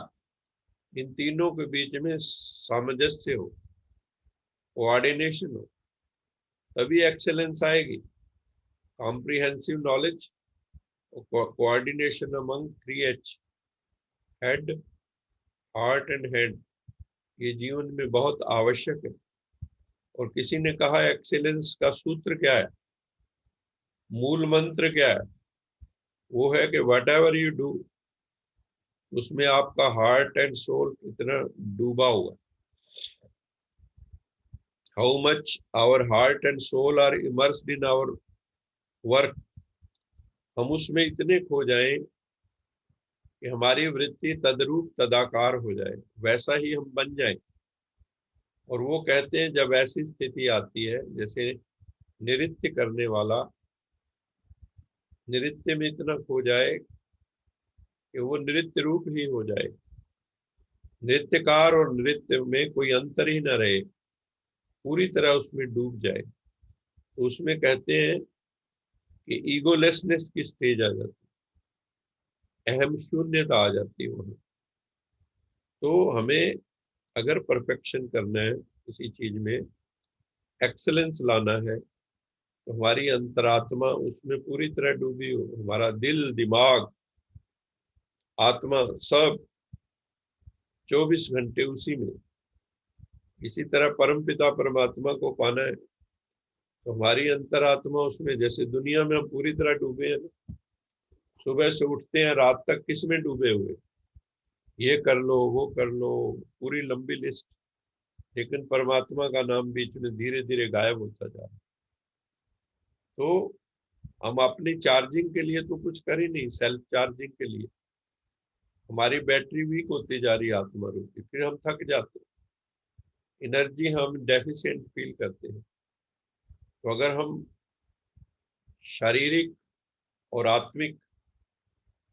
इन तीनों के बीच में सामंजस्य हो, कोऑर्डिनेशन हो, तभी एक्सेलेंस आएगी। कॉम्प्रिहेंसिव नॉलेज और coordination among 3H, head, heart and hand, ये जीवन में बहुत आवश्यक है। और किसी ने कहा एक्सेलेंस का सूत्र क्या है, मूल मंत्र क्या है, वो है कि वट एवर यू डू, उसमें आपका हार्ट एंड सोल कितना डूबा हुआ। How much our heart and soul are immersed in our work. हम उसमें इतने खो जाएं कि हमारी वृत्ति तद्रूप तदाकार हो जाए, वैसा ही हम बन जाएं। और वो कहते हैं जब ऐसी स्थिति आती है, जैसे नृत्य करने वाला नृत्य में इतना खो जाए कि वो नृत्य रूप ही हो जाए, नृत्यकार और नृत्य में कोई अंतर ही न रहे, पूरी तरह उसमें डूब जाए, तो उसमें कहते हैं कि ईगोलेसनेस की स्टेज आ जाती है, अहम शून्यता आ जाती है वहां। तो हमें अगर परफेक्शन करना है किसी चीज में, एक्सेलेंस लाना है, तो हमारी अंतरात्मा उसमें पूरी तरह डूबी हो, हमारा दिल दिमाग आत्मा सब 24 घंटे उसी में। इसी तरह परमपिता परमात्मा को पाना है तो हमारी अंतरात्मा उसमें, जैसे दुनिया में हम पूरी तरह डूबे हैं, सुबह से उठते हैं रात तक किस में डूबे हुए, ये कर लो वो कर लो, पूरी लंबी लिस्ट, लेकिन परमात्मा का नाम बीच में धीरे धीरे गायब होता जा रहा है। तो हम अपनी चार्जिंग के लिए तो कुछ कर ही नहीं, सेल्फ चार्जिंग के लिए हमारी बैटरी वीक होती जा रही है आत्मा रूपी, फिर हम थक जाते हैं, एनर्जी हम डेफिशिएंट फील करते हैं। तो अगर हम शारीरिक और आत्मिक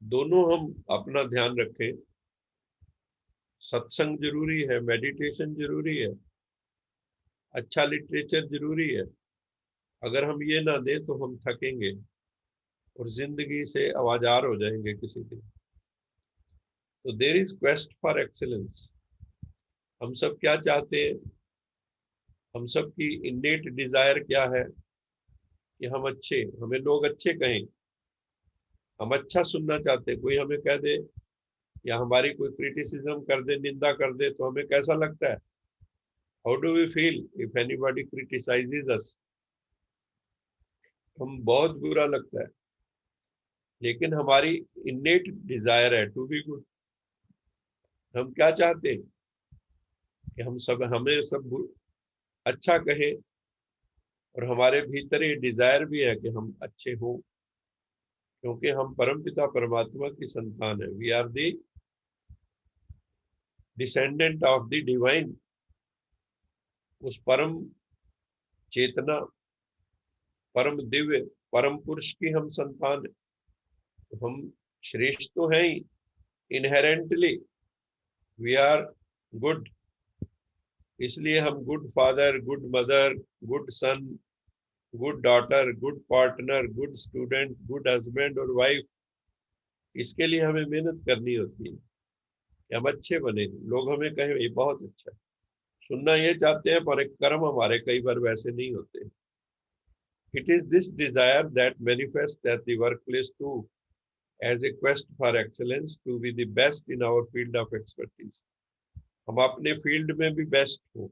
दोनों हम अपना ध्यान रखें, सत्संग जरूरी है, मेडिटेशन जरूरी है, अच्छा लिटरेचर जरूरी है। अगर हम ये ना दें तो हम थकेंगे और जिंदगी से आवाजार हो जाएंगे किसी दिन। तो there is quest for excellence. हम सब क्या चाहते हैं, हम सब की इन्नेट डिजायर क्या है कि हम अच्छे, हमें लोग अच्छे कहें, हम अच्छा सुनना चाहते हैं। कोई हमें कह दे या हमारी कोई क्रिटिसिज्म कर दे, निंदा कर दे, तो हमें कैसा लगता है? How do we feel if anybody criticises us? हम बहुत बुरा लगता है। लेकिन हमारी इन्नेट डिजायर है टू बी गुड। हम क्या चाहते हैं कि हमें सब अच्छा कहे, और हमारे भीतर ये डिजायर भी है कि हम अच्छे हों, क्योंकि हम परमपिता परमात्मा की संतान है। We are the descendant of the divine, उस परम चेतना, परम दिव्य, परम पुरुष की हम संतान है। तो हम श्रेष्ठ तो हैं ही, इनहेरेंटली वी आर गुड। इसलिए हम good father, good mother, good son, good daughter, good partner, good student, good husband और वाइफ, इसके लिए हमें मेहनत करनी होती है कि हम अच्छे बने, लोग हमें कहें ये बहुत अच्छा है। सुनना ये चाहते हैं, पर एक कर्म हमारे कई बार वैसे नहीं होते। It is this desire that manifest at the workplace to as a quest for excellence to be the best in our field of expertise. हम अपने फील्ड में भी बेस्ट हो,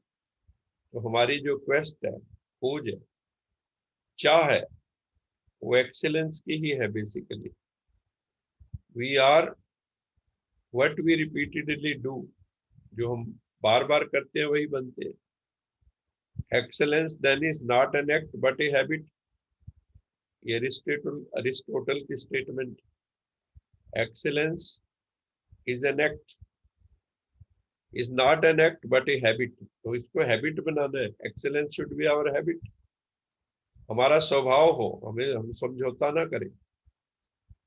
तो हमारी जो क्वेस्ट है, खोज है, चाह है, वो एक्सेलेंस की ही है basically. We are what we repeatedly do, जो हम बार बार करते हैं वही बनते हैं। Excellence then is not an act but a habit. ये अरिस्टोटल की statement, excellence is an act, is not an act but a habit. तो इसको हैबिट बनाना है, excellence should be our habit, हमारा स्वभाव हो, हम समझौता ना करें।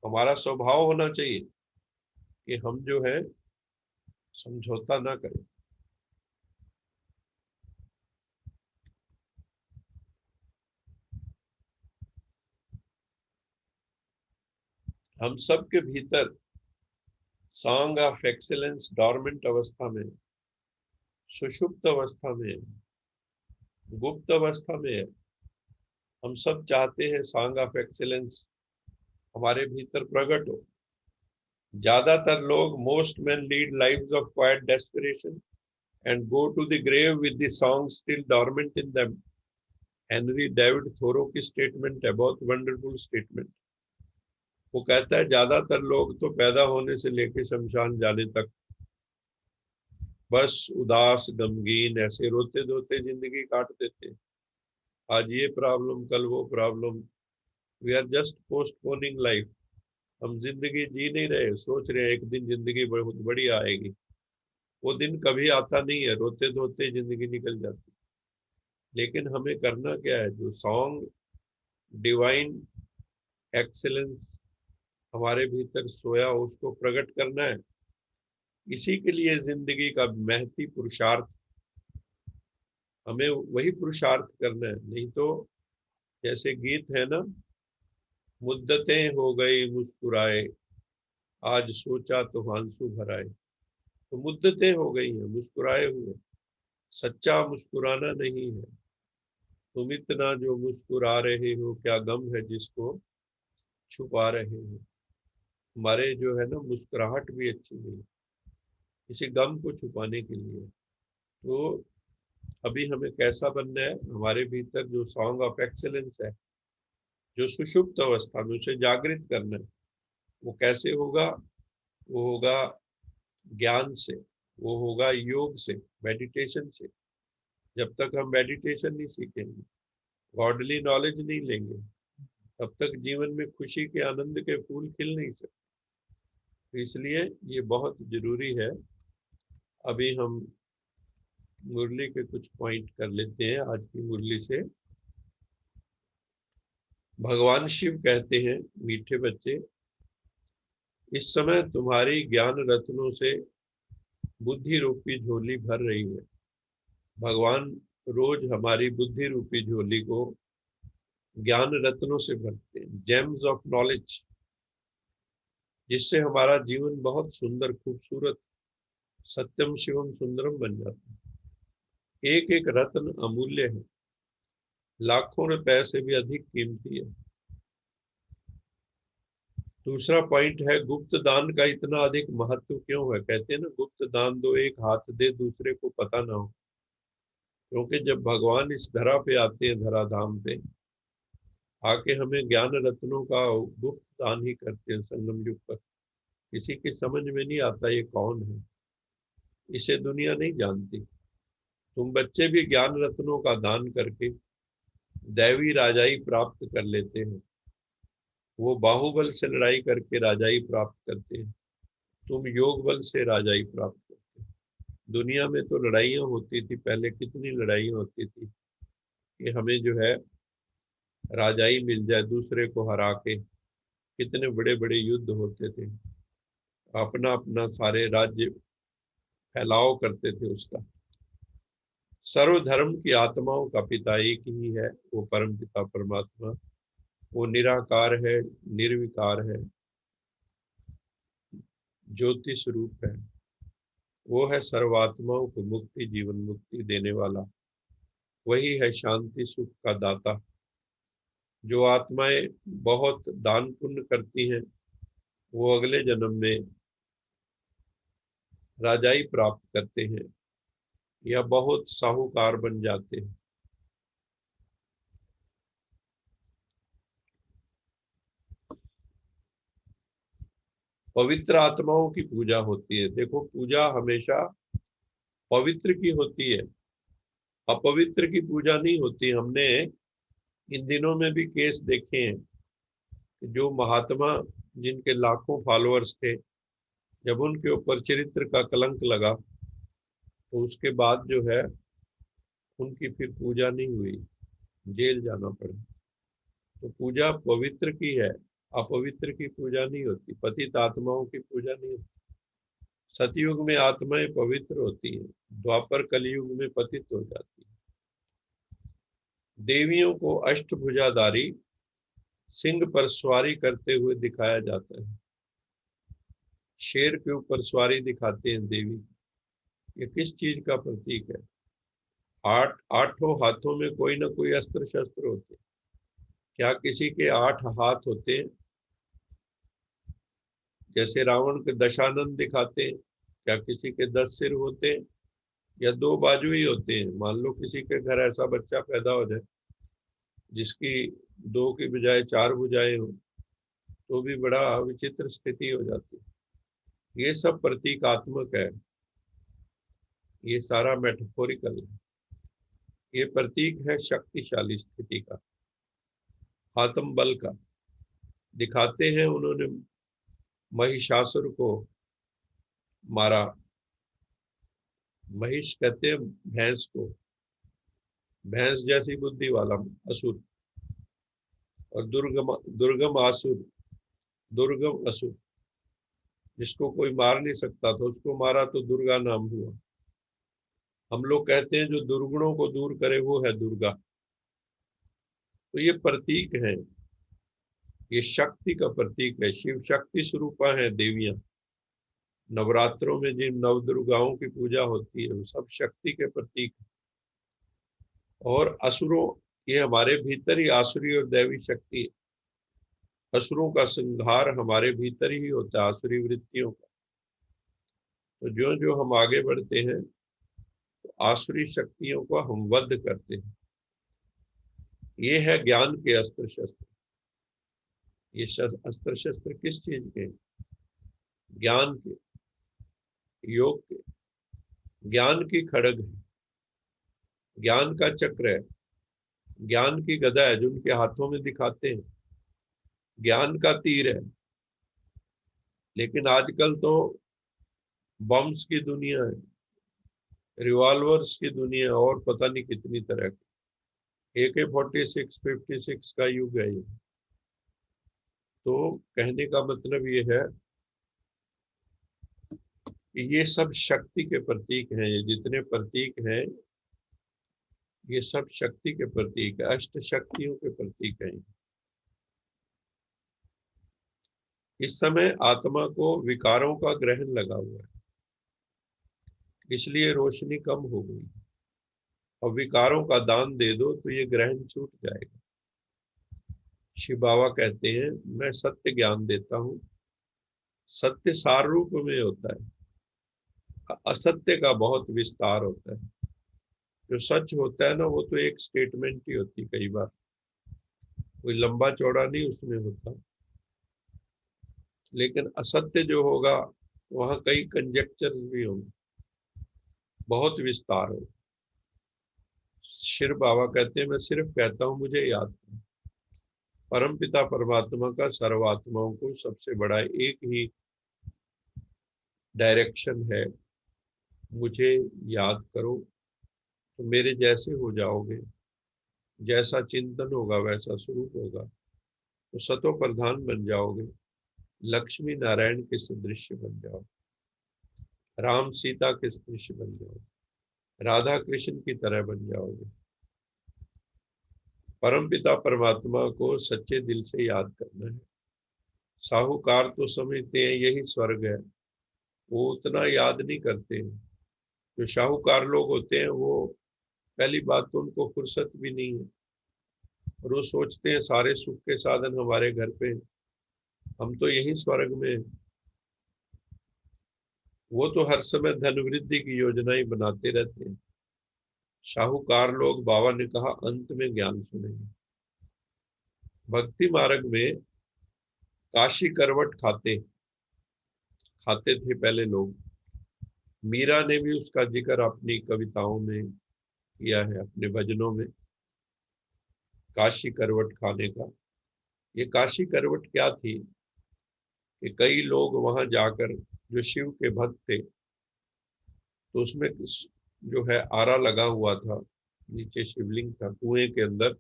हमारा स्वभाव होना चाहिए कि हम जो है समझौता ना करें। हम सब के भीतर सॉन्ग ऑफ एक्सेलेंस डॉर्मेंट अवस्था में, सुषुप्त अवस्था में, गुप्त अवस्था में है। हम सब चाहते हैं सॉन्ग ऑफ एक्सेलेंस हमारे भीतर प्रकट हो। ज्यादातर लोग, most men lead lives of quiet desperation and go to the grave with the song still dormant in them। Henry David Thoreau की स्टेटमेंट है, बहुत वंडरफुल स्टेटमेंट। वो कहता है ज्यादातर लोग तो पैदा होने से लेकर शमशान जाने तक बस उदास गमगीन ऐसे रोते धोते जिंदगी काट देते हैं। आज ये प्रॉब्लम, कल वो problem. We are just postponing life. हम जिंदगी जी नहीं रहे, सोच रहे हैं एक दिन जिंदगी बहुत बड़ी आएगी, वो दिन कभी आता नहीं है, रोते धोते जिंदगी निकल जाती। लेकिन हमें करना क्या है, जो सॉन्ग डिवाइन एक्सेलेंस हमारे भीतर सोया उसको प्रकट करना है। इसी के लिए जिंदगी का महती पुरुषार्थ, हमें वही पुरुषार्थ करना है। नहीं तो जैसे गीत है ना, मुद्दतें हो गई मुस्कुराए, आज सोचा तो आंसू भर आए। तो मुद्दतें हो गई हैं मुस्कुराए हुए, सच्चा मुस्कुराना नहीं है। तुम इतना जो मुस्कुरा रहे हो, क्या गम है जिसको छुपा रहे हो। हमारे जो है ना, मुस्कुराहट भी अच्छी नहीं, किसी गम को छुपाने के लिए। तो अभी हमें कैसा बनना है, हमारे भीतर जो सॉन्ग ऑफ एक्सेलेंस है, जो सुषुप्त अवस्था में, उसे जागृत करना है। वो कैसे होगा? वो होगा ज्ञान से, वो होगा योग से, मेडिटेशन से। जब तक हम मेडिटेशन नहीं सीखेंगे, गॉडली नॉलेज नहीं लेंगे, तब तक जीवन में खुशी के आनंद के फूल खिल नहीं सकते। तो इसलिए ये बहुत जरूरी है। अभी हम मुरली के कुछ पॉइंट कर लेते हैं आज की मुरली से। भगवान शिव कहते हैं, मीठे बच्चे, इस समय तुम्हारी ज्ञान रत्नों से बुद्धि रूपी झोली भर रही है। भगवान रोज हमारी बुद्धि रूपी झोली को ज्ञान रत्नों से भरते हैं, जेम्स ऑफ नॉलेज, जिससे हमारा जीवन बहुत सुंदर, खूबसूरत, सत्यम शिवम सुंदरम बन जाता है। एक एक रत्न अमूल्य है, लाखों रुपए से भी अधिक कीमती है। दूसरा पॉइंट है, गुप्त दान का इतना अधिक महत्व क्यों है? कहते हैं ना, गुप्त दान दो एक हाथ दे, दूसरे को पता ना हो। क्योंकि जब भगवान इस धरा पे आते हैं, धराधाम पे आके हमें ज्ञान रत्नों का गुप्त दान ही करते हैं। संगम युग पर किसी की समझ में नहीं आता ये कौन है, इसे दुनिया नहीं जानती। तुम बच्चे भी ज्ञान रत्नों का दान करके दैवी राजाई प्राप्त कर लेते हैं। वो बाहुबल से लड़ाई करके राजाई प्राप्त करते हैं, तुम योग बल से राजाई प्राप्त करते हो। दुनिया में तो लड़ाइयाँ होती थी पहले, कितनी लड़ाइयाँ होती थी कि हमें जो है राजाई मिल जाए, दूसरे को हरा के। कितने बड़े बड़े युद्ध होते थे, अपना अपना सारे राज्य फैलाव करते थे उसका। सर्वधर्म की आत्माओं का पिता एक ही है, वो परम पिता परमात्मा। वो निराकार है, निर्विकार है, ज्योति स्वरूप है। वो है सर्वात्माओं को मुक्ति, जीवन मुक्ति देने वाला। वही है शांति सुख का दाता। जो आत्माएं बहुत दान पुण्य करती हैं, वो अगले जन्म में राजाई प्राप्त करते हैं या बहुत साहूकार बन जाते हैं। पवित्र आत्माओं की पूजा होती है। देखो, पूजा हमेशा पवित्र की होती है, अपवित्र की पूजा नहीं होती। हमने इन दिनों में भी केस देखे हैं कि जो महात्मा जिनके लाखों फॉलोअर्स थे, जब उनके ऊपर चरित्र का कलंक लगा तो उसके बाद जो है उनकी फिर पूजा नहीं हुई, जेल जाना पड़ा। तो पूजा पवित्र की है, अपवित्र की पूजा नहीं होती। पतित आत्माओं की पूजा नहीं होती। सतयुग में आत्माएं पवित्र होती हैं, द्वापर कलयुग में पतित हो जाती है। देवियों को अष्टभुजाधारी सिंह पर सवारी करते हुए दिखाया जाता है। शेर के ऊपर सवारी दिखाते हैं देवी। ये किस चीज का प्रतीक है? आठों हाथों में कोई ना कोई अस्त्र शस्त्र होते हैं। क्या किसी के 8 हाथ होते हैं? जैसे रावण के दशानंद दिखाते हैं। क्या किसी के 10 सिर होते हैं या 2 बाजू ही होते हैं? मान लो किसी के घर ऐसा बच्चा पैदा हो जाए जिसकी 2 की बजाय 4 भुजाएं हो, तो भी बड़ा विचित्र स्थिति हो जाती है। ये सब प्रतीकात्मक है, ये सारा मेटाफोरिकल है। ये प्रतीक है शक्तिशाली स्थिति का, आत्म बल का। दिखाते हैं उन्होंने महिषासुर को मारा, महिष कहते हैं भैंस को, भैंस जैसी बुद्धि वाला असुर। और दुर्गम दुर्गम आसुर, दुर्गम असुर, जिसको कोई मार नहीं सकता था उसको मारा तो दुर्गा नाम हुआ। हम लोग कहते हैं जो दुर्गुणों को दूर करे वो है दुर्गा। तो ये प्रतीक है, ये शक्ति का प्रतीक है। शिव शक्ति स्वरूपा है देवियां। नवरात्रों में जिन नव दुर्गाओं की पूजा होती है वो सब शक्ति के प्रतीक हैं। और असुरों, ये हमारे भीतर ही आसुरी और दैवी शक्ति है। असुरों का संहार हमारे भीतर ही होता है, आसुरी वृत्तियों का। तो जो जो हम आगे बढ़ते हैं तो आसुरी शक्तियों को हम वध करते हैं। ये है ज्ञान के अस्त्र शस्त्र। ये अस्त्र शस्त्र किस चीज के? ज्ञान के, योग के। ज्ञान की खड़ग है, ज्ञान का चक्र है, ज्ञान की गदा है जो उनके हाथों में दिखाते हैं, ज्ञान का तीर है। लेकिन आजकल तो बम्स की दुनिया है, रिवॉल्वर्स की दुनिया, और पता नहीं कितनी तरह की। AK-46, 56 का युग है ये। तो कहने का मतलब ये है कि ये सब शक्ति के प्रतीक हैं। ये जितने प्रतीक हैं ये सब शक्ति के प्रतीक है, अष्ट शक्तियों के प्रतीक हैं। इस समय आत्मा को विकारों का ग्रहण लगा हुआ है, इसलिए रोशनी कम हो गई। और विकारों का दान दे दो तो ये ग्रहण छूट जाएगा। शिव बाबा कहते हैं मैं सत्य ज्ञान देता हूँ। सत्य सार रूप में होता है, असत्य का बहुत विस्तार होता है। जो सच होता है ना वो तो एक स्टेटमेंट ही होती है, कई बार कोई लंबा चौड़ा नहीं उसमें होता। लेकिन असत्य जो होगा वहां कई कंजेक्चर भी होंगे, बहुत विस्तार हो। शिव बाबा कहते हैं मैं सिर्फ कहता हूं मुझे याद करो। परमपिता परमात्मा का सर्वात्माओं को सबसे बड़ा एक ही डायरेक्शन है, मुझे याद करो तो मेरे जैसे हो जाओगे। जैसा चिंतन होगा वैसा स्वरूप होगा, तो सतो प्रधान बन जाओगे। लक्ष्मी नारायण के सदृश्य बन जाओ, राम सीता के सदृश्य बन जाओ, राधा कृष्ण की तरह बन जाओगे। परमपिता परमात्मा को सच्चे दिल से याद करना है। साहूकार तो समझते हैं यही स्वर्ग है, वो उतना याद नहीं करते हैं। जो शाहूकार लोग होते हैं वो, पहली बात तो उनको फुर्सत भी नहीं है, और वो सोचते हैं सारे सुख के साधन हमारे घर पे, हम तो यही स्वर्ग में हैं। वो तो हर समय धन वृद्धि की योजनाएं बनाते रहते हैं। शाहूकार लोग, बाबा ने कहा, अंत में ज्ञान सुनेंगे। भक्ति मार्ग में काशी करवट खाते खाते थे पहले लोग। मीरा ने भी उसका जिक्र अपनी कविताओं में किया है, अपने भजनों में, काशी करवट खाने का। ये काशी करवट क्या थी कि कई लोग वहां जाकर, जो शिव के भक्त थे, तो उसमें जो है आरा लगा हुआ था, नीचे शिवलिंग था कुएं के अंदर,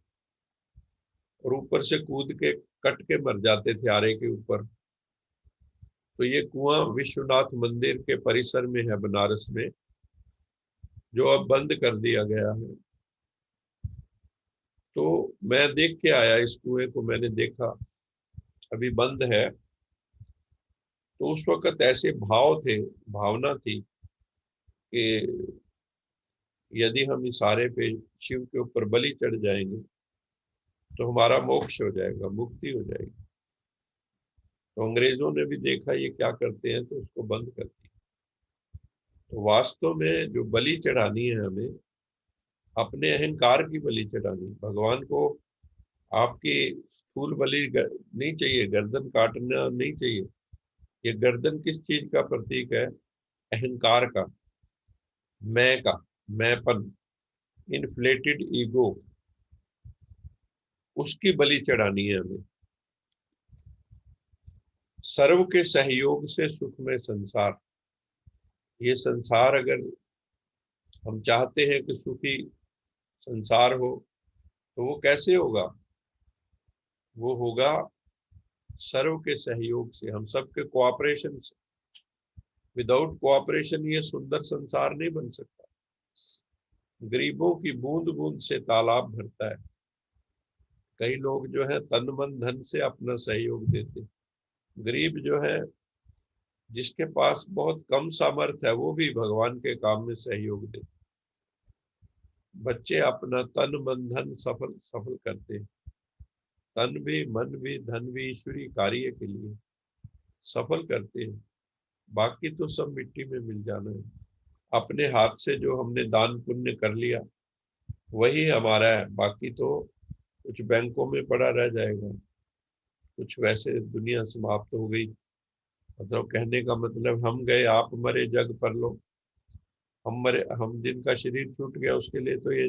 और ऊपर से कूद के कट के मर जाते थे आरे के ऊपर। तो ये कुआं विश्वनाथ मंदिर के परिसर में है बनारस में, जो अब बंद कर दिया गया है। तो मैं देख के आया इस कुएं को, मैंने देखा अभी बंद है। तो उस वक्त ऐसे भाव थे, भावना थी कि यदि हम इस आरे पे शिव के ऊपर बलि चढ़ जाएंगे तो हमारा मोक्ष हो जाएगा, मुक्ति हो जाएगी। तो अंग्रेजों ने भी देखा ये क्या करते हैं, तो उसको बंद कर दिया। तो वास्तव में जो बलि चढ़ानी है हमें, अपने अहंकार की बलि चढ़ानी। भगवान को आपकी स्थूल बलि नहीं चाहिए, गर्दन काटना नहीं चाहिए। ये गर्दन किस चीज का प्रतीक है? अहंकार का, मैं का, मैंपन, इन्फ्लेटेड ईगो, उसकी बलि चढ़ानी है हमें। सर्व के सहयोग से सुख में संसार, ये संसार अगर हम चाहते हैं कि सुखी संसार हो, तो वो कैसे होगा? वो होगा सर्व के सहयोग से, हम सबके कोऑपरेशन से। विदाउट कोऑपरेशन ये सुंदर संसार नहीं बन सकता। गरीबों की बूंद बूंद से तालाब भरता है। कई लोग जो है तन मन धन से अपना सहयोग देते। गरीब जो है, जिसके पास बहुत कम सामर्थ्य है, वो भी भगवान के काम में सहयोग देते। बच्चे अपना तन मन धन सफल करते हैं। तन भी मन भी धन भी ईश्वरीय कार्य के लिए सफल करते हैं। बाकी तो सब मिट्टी में मिल जाना है। अपने हाथ से जो हमने दान पुण्य कर लिया वही हमारा है, बाकी तो कुछ बैंकों में पड़ा रह जाएगा, कुछ वैसे दुनिया समाप्त हो गई। मतलब कहने का मतलब, हम गए आप मरे जग पर लो। हम मरे, हम जिनका शरीर छूट गया उसके लिए तो ये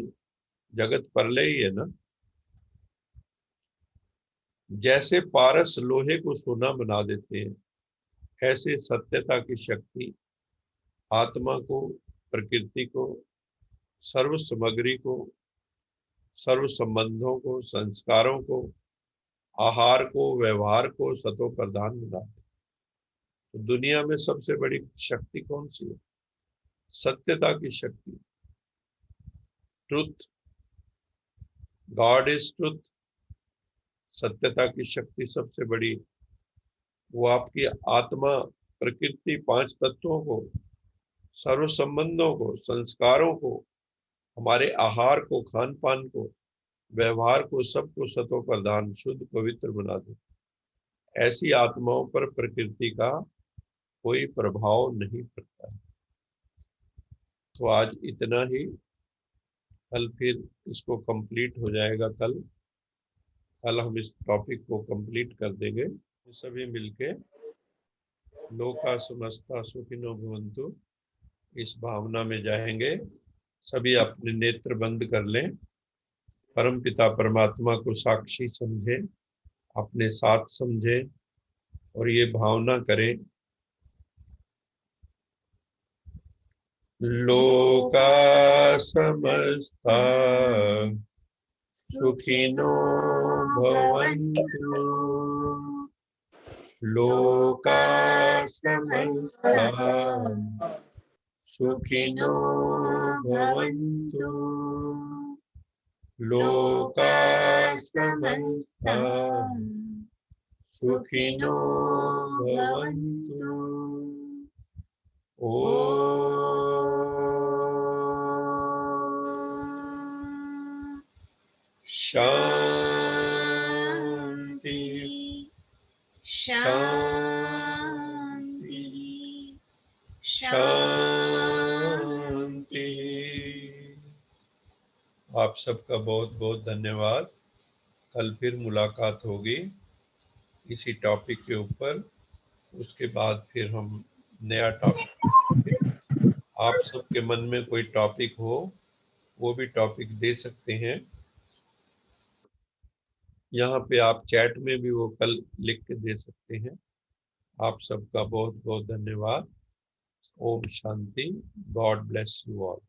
जगत परलय ही है ना। जैसे पारस लोहे को सोना बना देते हैं, ऐसे सत्यता की शक्ति आत्मा को, प्रकृति को, सर्व सामग्री को, सर्व संबंधों को, संस्कारों को, आहार को, व्यवहार को सतो प्रधान बना दे। तो दुनिया में सबसे बड़ी शक्ति कौन सी है? सत्यता की शक्ति। Truth, God is truth. सत्यता की शक्ति सबसे बड़ी। वो आपकी आत्मा, प्रकृति, पांच तत्वों को, सर्व संबंधों को, संस्कारों को, हमारे आहार को, खान पान को, व्यवहार को, सबको सतो प्रधान शुद्ध पवित्र बना दे। ऐसी आत्माओं पर प्रकृति का कोई प्रभाव नहीं पड़ता है। तो आज इतना ही। कल फिर इसको कंप्लीट हो जाएगा। कल हम इस टॉपिक को कंप्लीट कर देंगे। सभी मिलके लोका समस्ता सुखिनो भवन्तु इस भावना में जाएंगे। सभी अपने नेत्र बंद कर लें, परम पिता परमात्मा को साक्षी समझे, अपने साथ समझे और ये भावना करें, लोका समस्ता सुखिनो भवन्तु, लोका समस्ता सुखिनो भवन्तु, लोका समस्ता सुखिनो भवन्तु। शांति शांति शांति। आप सबका बहुत बहुत धन्यवाद। कल फिर मुलाकात होगी इसी टॉपिक के ऊपर। उसके बाद फिर हम नया टॉपिक, आप सबके मन में कोई टॉपिक हो वो भी टॉपिक दे सकते हैं। यहाँ पे आप चैट में भी वो कल लिख के दे सकते हैं। आप सबका बहुत बहुत धन्यवाद। Om Shanti. God bless you all.